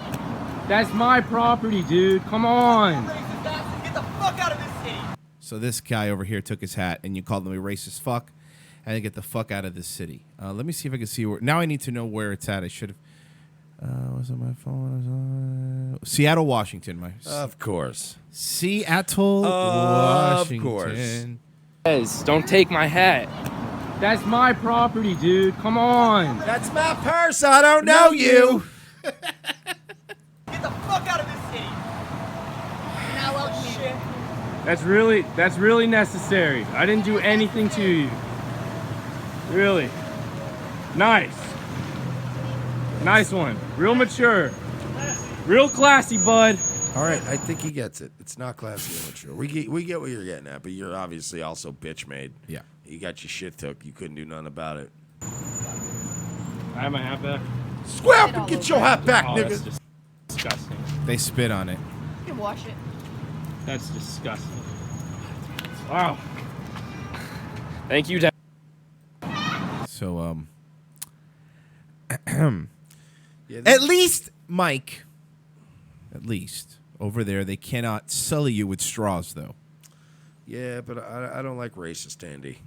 That's my property, dude. Come on. Get the fuck out of this city. So this guy over here took his hat, and you called him a racist fuck, and they get the fuck out of this city. Let me see if I can see where. Now I need to know where it's at. I should have. Was on my phone? Seattle, Washington. Of course. Seattle, Of Washington. course. Says, don't take my hat. That's my property, dude. Come on. That's my purse. I don't know you. Get the fuck out of this city. You're not welcome here. That's really necessary. I didn't do anything to you. Really. Nice. Nice one. Real mature. Real classy, bud. All right, I think he gets it. It's not classy and mature. We get what you're getting at, but you're obviously also bitch made. Yeah. You got your shit took. You couldn't do nothing about it. I have my hat back. Square up and get your hat back, That's nigga. disgusting. They spit on it. You can wash it. That's disgusting. Wow. Thank you, Dad. So, at least, Mike, at least, over there, they cannot sully you with straws, though. Yeah, but I don't like racist Andy.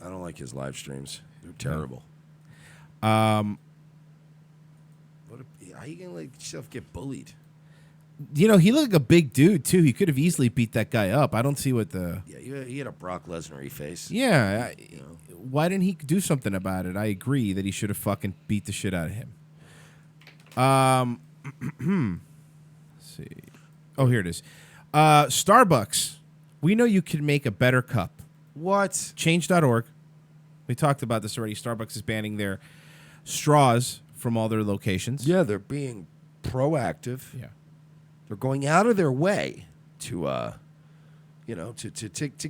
I don't like his live streams. They're terrible. How you gonna let yourself get bullied? You know, he looked like a big dude, too. He could have easily beat that guy up. I don't see what the... Yeah, he had a Brock Lesnar-y face. Yeah. Why didn't he do something about it? I agree that he should have fucking beat the shit out of him. Let's see. Oh, here it is. Starbucks. We know you can make a better cup. What? Change.org. We talked about this already. Starbucks is banning their straws from all their locations. Yeah, they're being proactive. Yeah. They're going out of their way to, to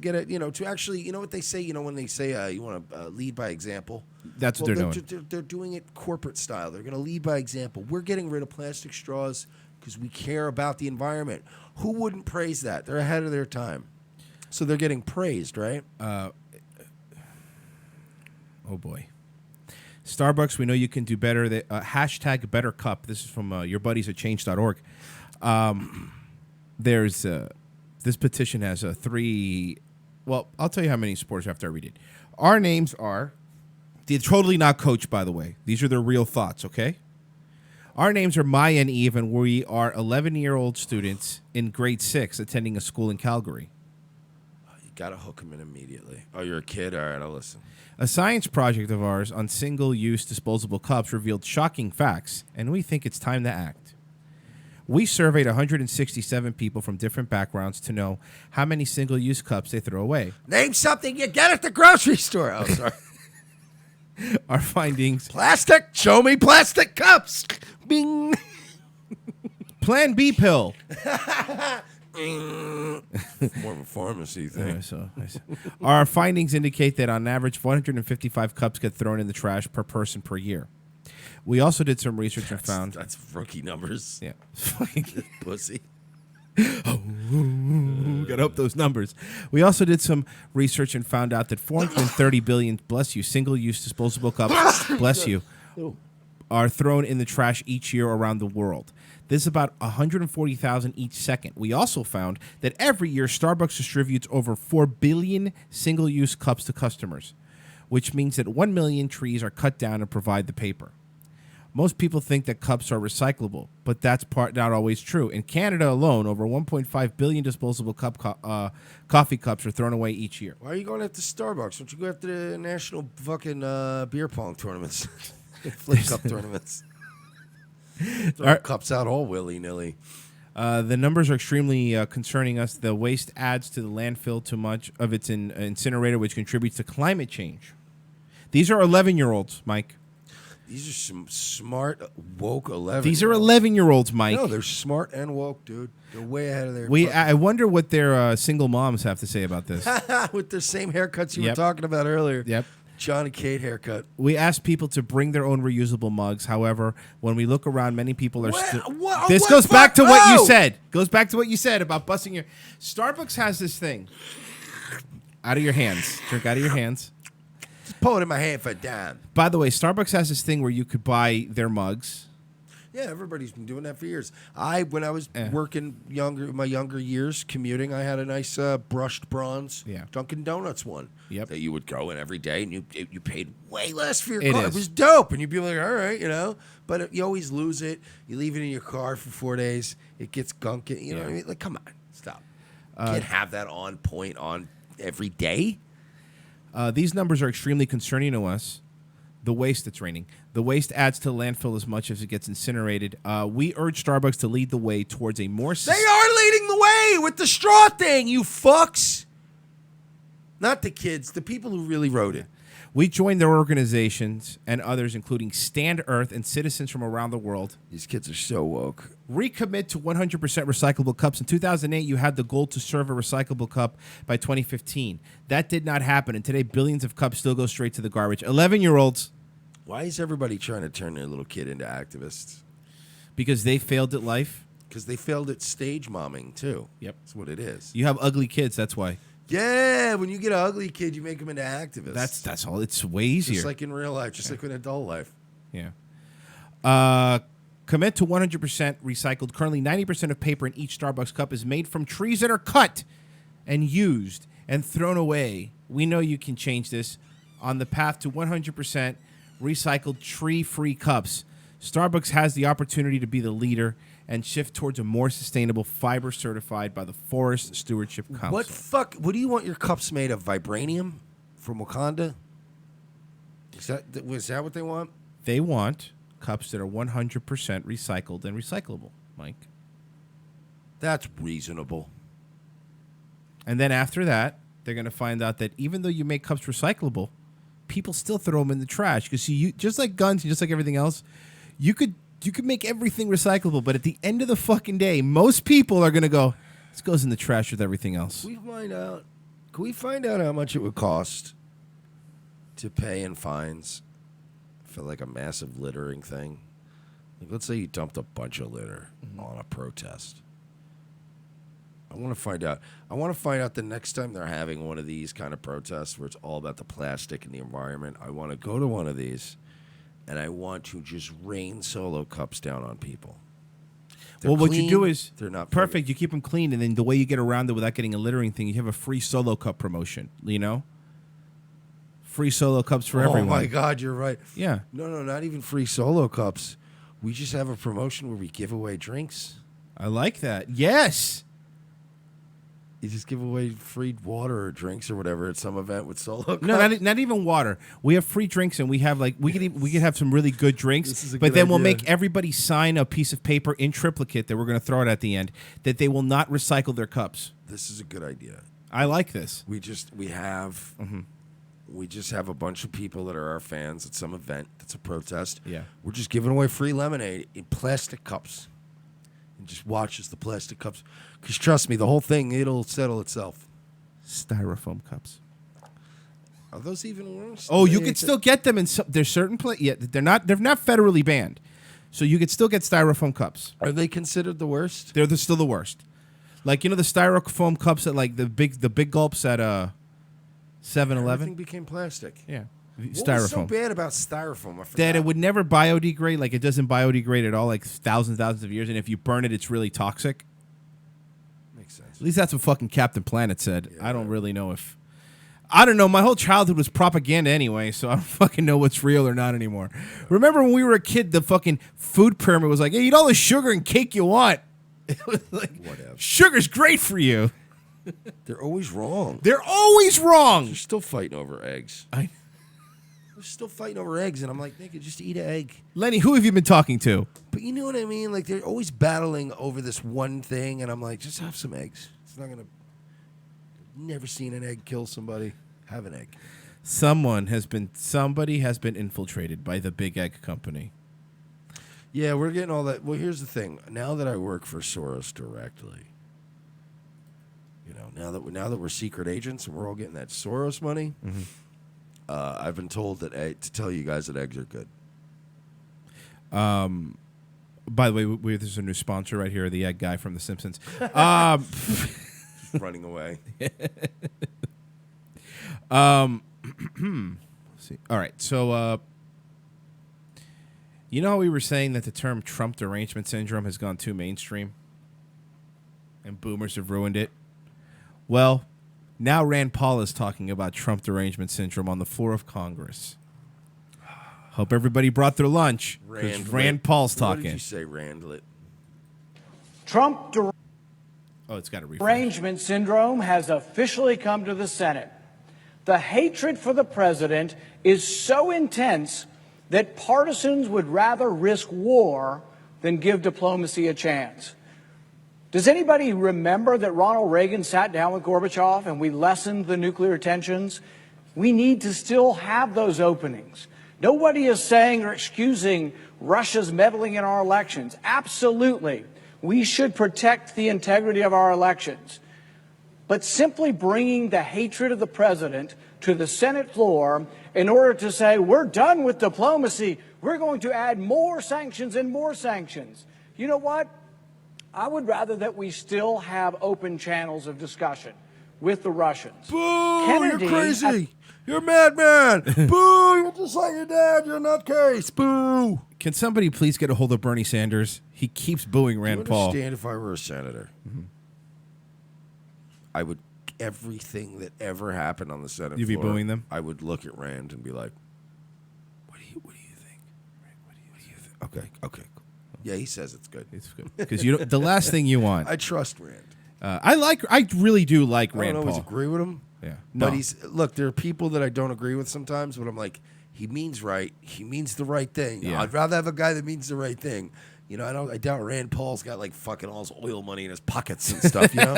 get it, to actually, you know what they say, when they say you want to lead by example? That's what they're doing. They're doing it corporate style. They're going to lead by example. We're getting rid of plastic straws because we care about the environment. Who wouldn't praise that? They're ahead of their time. So they're getting praised, right? Oh, boy. Starbucks, we know you can do better. Hashtag better cup. This is from your buddies at change.org. There's this petition has 3. Well, I'll tell you how many supporters after I read it. Our names are, they're totally not coached, by the way. These are their real thoughts, okay? Our names are Maya and Eve, and we are 11-year-old students in grade 6 attending a school in Calgary. You got to hook them in immediately. Oh, you're a kid? All right, I'll listen. A science project of ours on single-use disposable cups revealed shocking facts, and we think it's time to act. We surveyed 167 people from different backgrounds to know how many single-use cups they throw away. Name something you get at the grocery store. Oh, sorry. Our findings... Plastic. Show me plastic cups. Bing. Plan B pill. More of a pharmacy thing. Our findings indicate that on average, 455 cups get thrown in the trash per person per year. We also did some research and found... That's rookie numbers. Yeah. Pussy. Got up those numbers. We also did some research and found out that 430 billion, bless you, single-use disposable cups, bless you, are thrown in the trash each year around the world. This is about 140,000 each second. We also found that every year Starbucks distributes over 4 billion single-use cups to customers, which means that 1 million trees are cut down to provide the paper. Most people think that cups are recyclable, but that's not always true. In Canada alone, over 1.5 billion disposable coffee cups are thrown away each year. Why are you going after Starbucks? Don't you go after the national fucking beer pong tournaments? Flip cup tournaments. Throw cups out all willy-nilly. The numbers are extremely concerning us. The waste adds to the landfill too much of its incinerator, which contributes to climate change. These are 11-year-olds, Mike. These are some smart, woke 11. These are 11-year-olds, Mike. No, they're smart and woke, dude. They're way ahead of their... I wonder what their single moms have to say about this. With their same haircuts you were talking about earlier. Yep. John and Kate haircut. We asked people to bring their own reusable mugs. However, when we look around, many people are still... This goes back to what you said. Goes back to what you said about busting your... Starbucks has this thing. Out of your hands. Drink out of your hands. Just pull it in my hand for a dime. By the way, Starbucks has this thing where you could buy their mugs. Yeah, everybody's been doing that for years. When I was working my younger years, commuting, I had a nice brushed bronze Dunkin' Donuts one. Yep. That you would go in every day, and you paid way less for your It car. is. It was dope, and you'd be like, all right, But you always lose it. You leave it in your car for 4 days. It gets gunky. You know what I mean? Like, come on, stop. You can't have that on point on every day. These numbers are extremely concerning to us. The waste that's raining. The waste adds to the landfill as much as it gets incinerated. We urge Starbucks to lead the way towards a more... They are leading the way with the straw thing, you fucks. Not the kids, the people who really wrote it. We joined their organizations and others, including Stand Earth and citizens from around the world. These kids are so woke. Recommit to 100% recyclable cups. In 2008, you had the goal to serve a recyclable cup by 2015. That did not happen, and today billions of cups still go straight to the garbage. 11-year-olds. Why is everybody trying to turn their little kid into activists? Because they failed at life. Because they failed at stage momming, too. Yep. That's what it is. You have ugly kids, that's why. Yeah, when you get an ugly kid, you make them into activists. That's all. It's way easier. Just like in real life, just like in adult life. Yeah. Commit to 100% recycled. Currently, 90% of paper in each Starbucks cup is made from trees that are cut and used and thrown away. We know you can change this. On the path to 100% recycled tree-free cups, Starbucks has the opportunity to be the leader and shift towards a more sustainable fiber certified by the Forest Stewardship Council. What do you want your cups made of? Vibranium from Wakanda? Was that what they want? They want cups that are 100% recycled and recyclable, Mike. That's reasonable. And then after that, they're going to find out that even though you make cups recyclable, people still throw them in the trash. Because see, you just like guns and just like everything else, you could make everything recyclable, but at the end of the fucking day, most people are going to go, this goes in the trash with everything else. Can we find out how much it would cost to pay in fines for like a massive littering thing? Like, let's say you dumped a bunch of litter on a protest. I want to find out. I want to find out the next time they're having one of these kind of protests where it's all about the plastic and the environment. I want to go to one of these, and I want to just rain Solo cups down on people. They're What you do clean, is they're not perfect. You keep them clean, and then the way you get around it without getting a littering thing, you have a free Solo cup promotion. You know, free Solo cups for everyone. Oh my God, you're right. Yeah. No, not even free Solo cups. We just have a promotion where we give away drinks. I like that. Yes. You just give away free water or drinks or whatever at some event with Solo cups. No, not even water. We have free drinks, and we have like we could have some really good drinks. This is a but good then we'll idea. make everybody sign a piece of paper in triplicate that we're going to throw it at the end that they will not recycle their cups. This is a good idea. I like this. We just have a bunch of people that are our fans at some event that's a protest. Yeah. We're just giving away free lemonade in plastic cups. And just watch as the plastic cups. Because trust me, the whole thing, it'll settle itself. Styrofoam cups. Are those even worse? Oh, you could still get them in some. There's certain places. Yeah, they're not federally banned, so you could still get styrofoam cups. Are they considered the worst? They're still the worst. Like the styrofoam cups at like the big gulps at 7-Eleven. Everything became plastic. Yeah, What styrofoam. was so bad about styrofoam? I forgot. That it would never biodegrade. Like it doesn't biodegrade at all. Like thousands of years, and if you burn it, it's really toxic. Makes sense. At least that's what fucking Captain Planet said. I don't really know if. I don't know. My whole childhood was propaganda anyway, so I don't fucking know what's real or not anymore. Remember when we were a kid, the fucking food pyramid was like, hey, eat all the sugar and cake you want. It was like, whatever. Sugar's great for you. They're always wrong. They're always wrong. They're still fighting over eggs. They're still fighting over eggs, and I'm like, nigga, just eat an egg. Lenny, who have you been talking to? But you know what I mean? Like, they're always battling over this one thing, and I'm like, just have some eggs. It's not going to... Never seen an egg kill somebody. Have an egg. Somebody has been infiltrated by the big egg company. Yeah, we're getting all that. Well, here's the thing. Now that I work for Soros directly, now that we're secret agents and we're all getting that Soros money, I've been told that to tell you guys that eggs are good. By the way, there's a new sponsor right here, the egg guy from The Simpsons. Running away. Let's see. All right, so you know how we were saying that the term Trump derangement syndrome has gone too mainstream, and boomers have ruined it? Well, now Rand Paul is talking about Trump derangement syndrome on the floor of Congress. Hope everybody brought their lunch, because Rand Paul's talking. What did you say, Randlet? Trump it's got to refresh. derangement syndrome has officially come to the Senate. The hatred for the president is so intense that partisans would rather risk war than give diplomacy a chance. Does anybody remember that Ronald Reagan sat down with Gorbachev and we lessened the nuclear tensions? We need to still have those openings. Nobody is saying or excusing Russia's meddling in our elections. Absolutely. We should protect the integrity of our elections. But simply bringing the hatred of the president to the Senate floor in order to say, we're done with diplomacy, we're going to add more sanctions and more sanctions. You know what? I would rather that we still have open channels of discussion with the Russians. Boo! Kennedy, You're crazy. You're a madman. Boo! You're just like your dad. You're a nutcase. Boo! Can somebody please get a hold of Bernie Sanders? He keeps booing Rand You Paul. understand if I were a senator, I would, everything that ever happened on the Senate You'd be floor, booing them? I would look at Rand and be like, what do you think? Okay, cool. Yeah, he says it's good. It's good. Because the last thing you want. I trust Rand. I really do like I Rand don't Paul. always agree with him. Yeah. But No. look, there are people that I don't agree with sometimes, but I'm like, he means right. He means the right thing. Yeah. I'd rather have a guy that means the right thing. You know, I doubt Rand Paul's got like fucking all his oil money in his pockets and stuff, you know?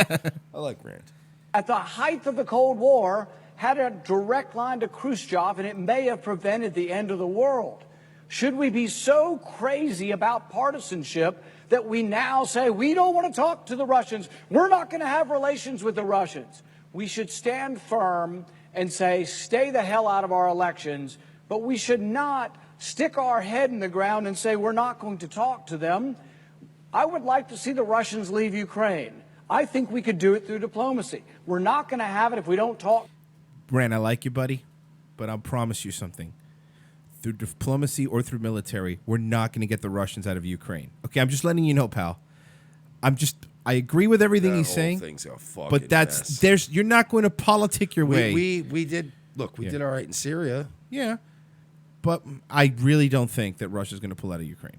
I like Rand. at the height of the Cold War, had a direct line to Khrushchev, and it may have prevented the end of the world. Should we be so crazy about partisanship that we now say we don't want to talk to the Russians, we're not going to have relations with the Russians? We should stand firm and say, stay the hell out of our elections, but we should not stick our head in the ground and say we're not going to talk to them. I would like to see the Russians leave Ukraine. I think we could do it through diplomacy. We're not going to have it if we don't talk. Brand, I like you, buddy, but I'll promise you something. Through diplomacy or through military, we're not going to get the Russians out of Ukraine. Okay, I'm just letting you know, pal. I agree with everything he's saying, but you're not going to politic your way. We did did all right in Syria. Yeah, but I really don't think that Russia's going to pull out of Ukraine.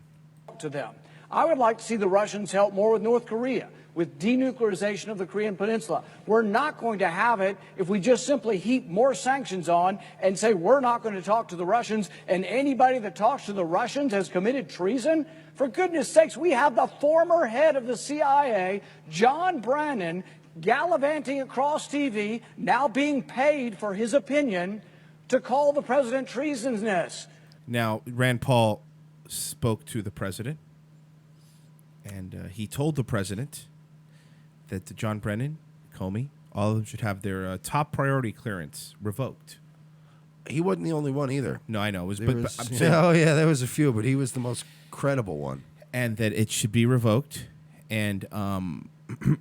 To them. I would like to see the Russians help more with North Korea, with denuclearization of the Korean Peninsula. We're not going to have it if we just simply heap more sanctions on and say we're not going to talk to the Russians, and anybody that talks to the Russians has committed treason. For goodness sakes, we have the former head of the CIA, John Brennan, gallivanting across TV, now being paid for his opinion, to call the president treasonous. Now, Rand Paul spoke to the president, and he told the president that John Brennan, Comey, all of them should have their top priority clearance revoked. He wasn't the only one either. No, I know. There was a few, but he was the most credible one. And that it should be revoked. And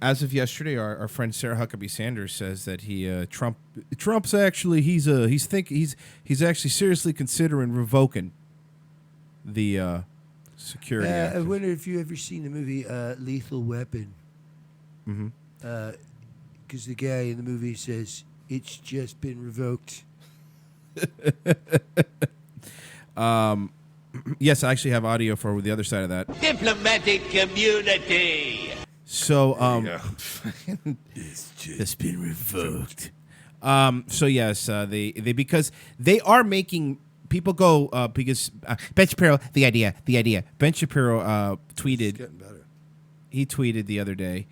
as of yesterday, our friend Sarah Huckabee Sanders says that Trump's actually he's actually seriously considering revoking the security. I wonder if you ever seen the movie Lethal Weapon. Mm-hmm. Because the guy in the movie says it's just been revoked. Yes, I actually have audio for the other side of that. Diplomatic community. So, it's just been revoked. So yes, they because they are making people go because Ben Shapiro, the idea. Ben Shapiro tweeted. It's getting better. He tweeted the other day,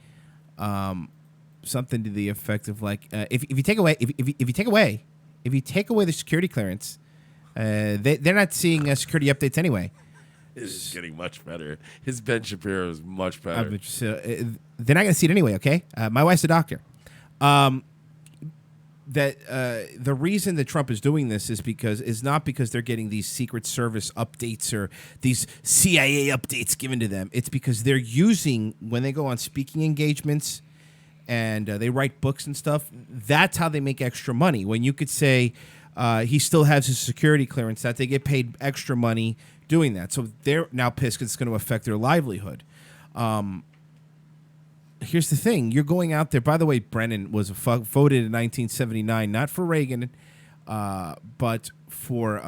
something to the effect of like, if you take away the security clearance, they're not seeing security updates anyway. This is getting much better. His Ben Shapiro is much better. They're not going to see it anyway, okay? My wife's a doctor. The reason that Trump is doing this is not because they're getting these Secret Service updates or these CIA updates given to them. It's because they're using, when they go on speaking engagements and they write books and stuff, that's how they make extra money. When you could say he still has his security clearance, that they get paid extra money doing that. So they're now pissed because it's going to affect their livelihood. Here's the thing. You're going out there. By the way, Brennan was voted in 1979, not for Reagan, but for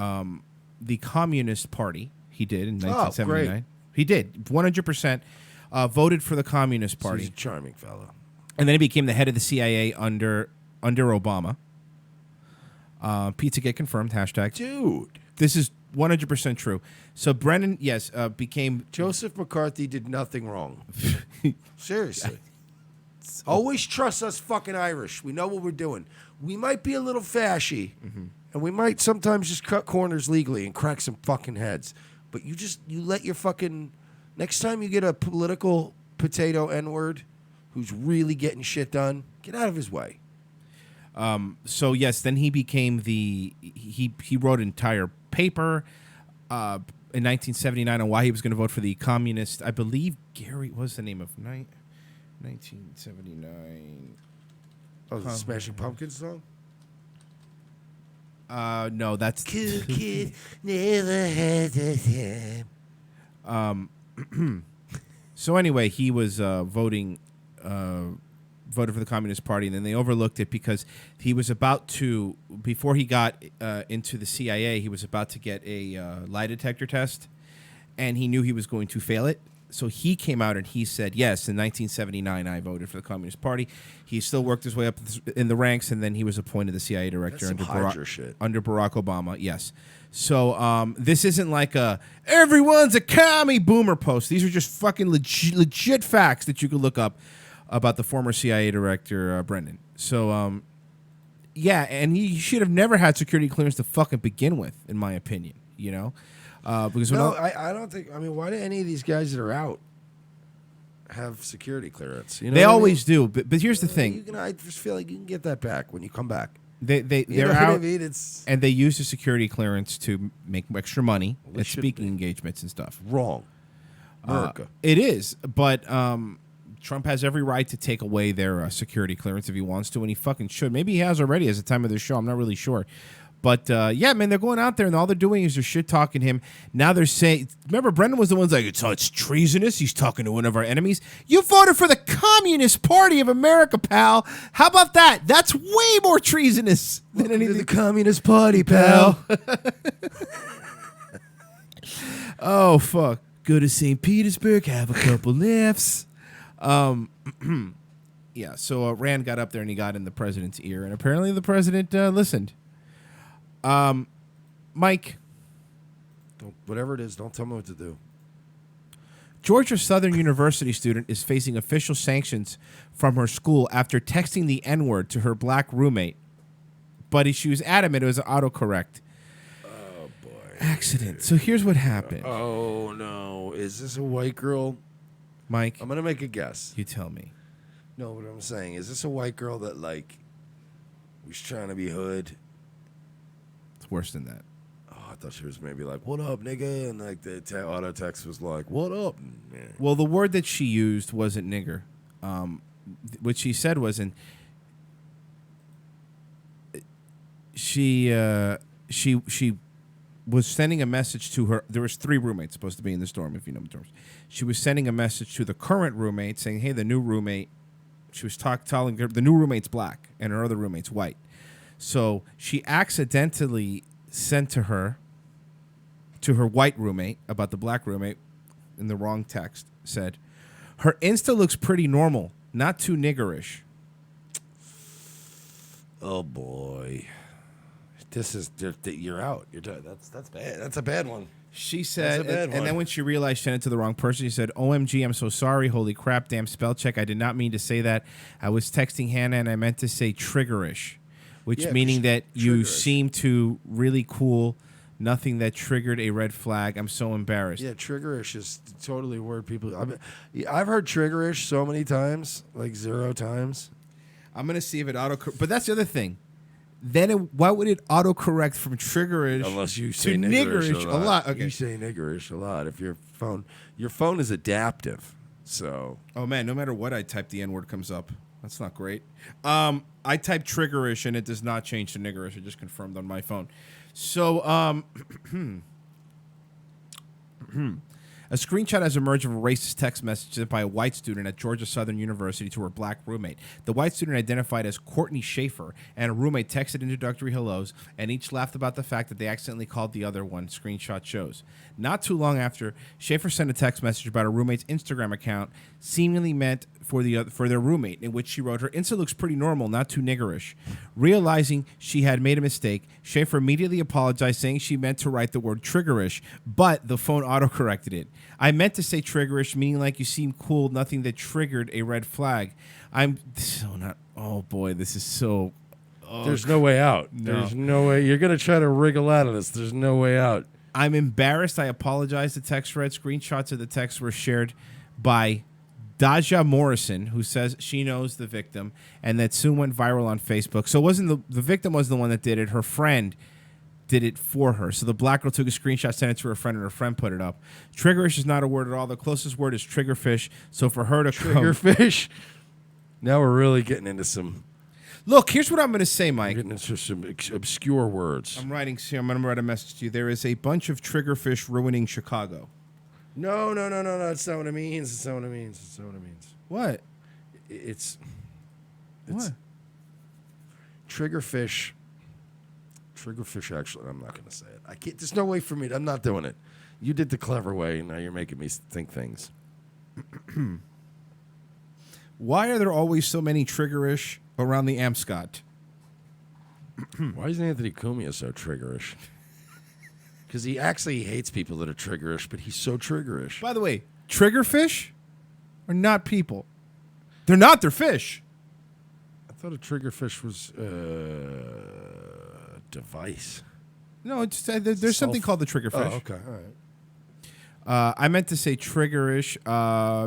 the Communist Party. He did in 1979. Great. He did. 100% voted for the Communist Party. He's a charming fellow. And then he became the head of the CIA under Obama. Pizza get confirmed. # Dude. This is 100% true. So Brennan, yes, became... Joseph McCarthy did nothing wrong. Seriously. Always trust us fucking Irish. We know what we're doing. We might be a little fashy, and we might sometimes just cut corners legally and crack some fucking heads. But you let your fucking... Next time you get a political potato N-word who's really getting shit done, get out of his way. So yes, then he became he wrote an entire paper in 1979 on why he was going to vote for the communist. I believe Gary was the name of 1979. Oh, the Smashing Pumpkins song? No, that's Cool kid never had a time. So anyway, he was voted for the Communist Party, and then they overlooked it because he was about to, before he got into the CIA, he was about to get a lie detector test, and he knew he was going to fail it. So he came out and he said, yes, in 1979, I voted for the Communist Party. He still worked his way up in the ranks, and then he was appointed the CIA director under Barack Obama. Yes. So this isn't like everyone's a commie boomer post. These are just fucking legit facts that you could look up about the former CIA director, Brendan. So, yeah, and he should have never had security clearance to fucking begin with, in my opinion, you know? Because I don't think... I mean, why do any of these guys that are out have security clearance? You know they always do, but here's the thing. I just feel like you can get that back when you come back. They're out, and they use the security clearance to make extra money at speaking engagements and stuff. Wrong. America. It is, but Trump has every right to take away their security clearance if he wants to, and he fucking should. Maybe he has already as the time of this show. I'm not really sure. But, yeah, man, they're going out there, and all they're doing is they're shit-talking him. Now they're saying... Remember, Brendan was the one like, it's treasonous. He's talking to one of our enemies. You voted for the Communist Party of America, pal. How about that? That's way more treasonous than anything. The Communist Party, pal. Oh, fuck. Go to St. Petersburg, have a couple laughs. Yeah, so Rand got up there, and he got in the president's ear, and apparently the president listened. Mike, whatever it is, don't tell me what to do. Georgia Southern University student is facing official sanctions from her school after texting the N-word to her black roommate, but she was adamant it was an autocorrect. Oh boy! Accident. So here's what happened. Oh no! Is this a white girl? Mike, I'm gonna make a guess. You tell me. No, what I'm saying is this a white girl that like was trying to be hood? Worse than that. Oh, I thought she was maybe like, "What up, nigga?" And like the auto text was like, "What up?" Well, the word that she used wasn't nigger. What she said wasn't. She was sending a message to her. There was 3 roommates supposed to be in the storm, if you know the terms. She was sending a message to the current roommate saying, "Hey, the new roommate." She was telling her the new roommate's black and her other roommate's white. So she accidentally sent to her white roommate about the black roommate in the wrong text, said, "Her Insta looks pretty normal, not too niggerish." Oh boy, this is you're out. You're done. That's bad. That's a bad one. She said, and then when she realized she sent it to the wrong person, she said, "OMG, I'm so sorry. Holy crap, damn spell check. I did not mean to say that. I was texting Hannah and I meant to say triggerish." Which meaning that you seem to really cool, nothing that triggered a red flag. I'm so embarrassed. Yeah, triggerish is totally a word people... I've heard triggerish so many times, like 0 times. I'm going to see if it but that's the other thing. Then why would it autocorrect from triggerish unless you say niggerish a lot? Okay. You say niggerish a lot. If your phone is adaptive, so... Oh, man, no matter what I type, the N-word comes up. That's not great. I type triggerish and it does not change to niggerish. It just confirmed on my phone. So, a screenshot has emerged of a racist text message sent by a white student at Georgia Southern University to her black roommate. The white student identified as Courtney Schaefer and a roommate texted introductory hellos, and each laughed about the fact that they accidentally called the other one, screenshot shows. Not too long after, Schaefer sent a text message about her roommate's Instagram account, seemingly meant for their roommate, in which she wrote, "Her Insta looks pretty normal, not too niggerish." Realizing she had made a mistake, Schaefer immediately apologized, saying she meant to write the word triggerish, but the phone autocorrected it. I meant to say triggerish, meaning like you seem cool, nothing that triggered a red flag. I'm so not. Oh boy, this is so. Oh, There's no way out. No. There's no way. You're going to try to wriggle out of this. There's no way out. I'm embarrassed. I apologize. The text read. Screenshots of the text were shared by Daja Morrison, who says she knows the victim and that soon went viral on Facebook. So it wasn't the victim was the one that did it. Her friend did it for her. So the black girl took a screenshot, sent it to her friend, and her friend put it up. Triggerish is not a word at all. The closest word is triggerfish. So for her to Triggerfish. Now we're really getting into some. Look, here's what I'm going to say, Mike. We're getting into some obscure words. I'm going to write a message to you. There is a bunch of triggerfish ruining Chicago. No. That's not what it means. It's not what it means. It's not what it means. What? It's what? Triggerfish. Triggerfish, actually, I'm not going to say it. I can't. There's no way for me. I'm not doing it. You did the clever way, and now you're making me think things. Why are there always so many triggerish around the Amscot? Why is Anthony Cumia so triggerish? Because he actually hates people that are triggerish, but he's so triggerish. By the way, triggerfish are not people. They're not. They're fish. I thought a triggerfish was a device. No, it's there's something called the triggerfish. Oh, okay, all right. I meant to say triggerish,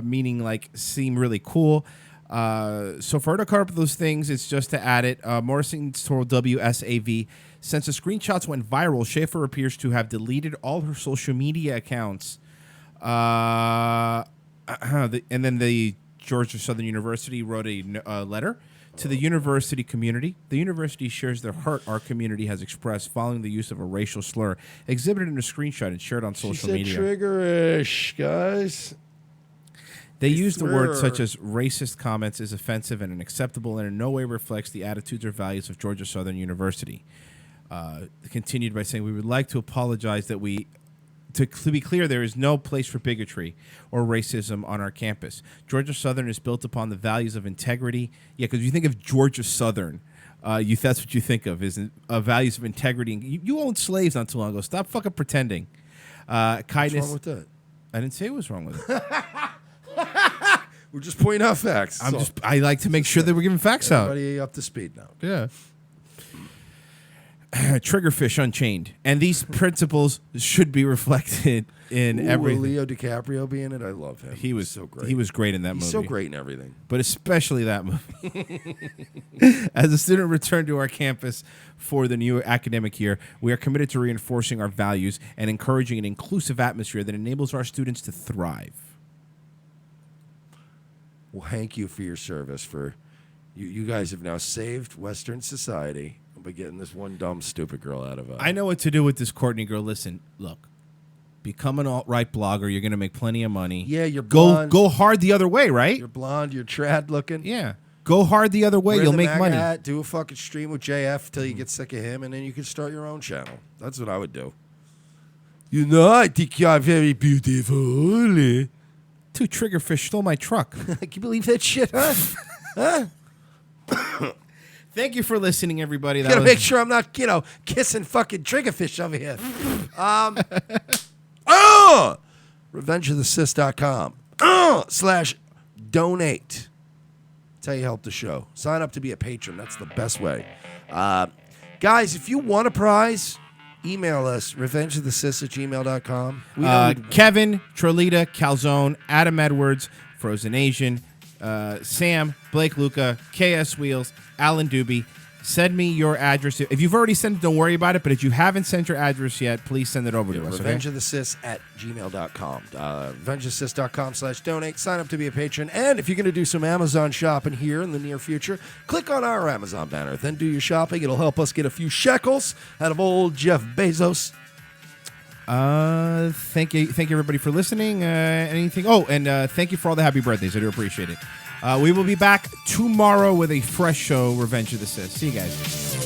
meaning like seem really cool. So for her to cover up those things, it's just to add it. Morrison told WSAV, since the screenshots went viral, Schaefer appears to have deleted all her social media accounts. And then the Georgia Southern University wrote a letter to the university community. The university shares the hurt our community has expressed following the use of a racial slur, exhibited in a screenshot and shared on social media. Triggerish, guys. They use the words such as racist comments is offensive and unacceptable and in no way reflects the attitudes or values of Georgia Southern University. Continued by saying, we would like to apologize that to be clear, there is no place for bigotry or racism on our campus. Georgia Southern is built upon the values of integrity. Yeah, because you think of Georgia Southern, that's what you think of, is values of integrity. You owned slaves not too long ago. Stop fucking pretending. Kindness. What's wrong with that? I didn't say what was wrong with it. We're just pointing out facts. I like to make sure that we're giving facts out. Everybody up to speed now. Yeah. Triggerfish Unchained. And these principles should be reflected in everything. Will Leo DiCaprio be in it? I love him. He was so great. He was great in that movie. He's so great in everything. But especially that movie. As a student returned to our campus for the new academic year, we are committed to reinforcing our values and encouraging an inclusive atmosphere that enables our students to thrive. Well, thank you for your service. You guys have now saved Western society by getting this one dumb, stupid girl out of it. I know what to do with this Courtney girl. Listen, look. Become an alt-right blogger. You're going to make plenty of money. Yeah, you're blonde. Go hard the other way, right? You're blonde. You're trad looking. Yeah. Go hard the other way. Wear You'll the make MAGA money. Hat, do a fucking stream with JF till you get sick of him, and then you can start your own channel. That's what I would do. You know, I think you're very beautiful. Two triggerfish stole my truck. Can you believe that shit, huh? Huh? Thank you for listening, everybody. Gotta make sure I'm not, kissing fucking triggerfish over here. RevengeOfTheCis.com /donate. That's how you help the show. Sign up to be a patron. That's the best way. Guys, if you want a prize, email us, revengeofthecis@gmail.com. Kevin, Trolita, Calzone, Adam Edwards, Frozen Asian, Sam, Blake Luca, KS Wheels, Alan Doobie. Send me your address. If you've already sent it, don't worry about it. But if you haven't sent your address yet, please send it over to us. RevengeOfTheCis@gmail.com. RevengeOfTheCis.com /donate. Sign up to be a patron. And if you're going to do some Amazon shopping here in the near future, click on our Amazon banner. Then do your shopping. It'll help us get a few shekels out of old Jeff Bezos. Thank you everybody for listening. Anything? Oh, and thank you for all the happy birthdays. I do appreciate it. We will be back tomorrow with a fresh show, Revenge of the Cis. See you guys.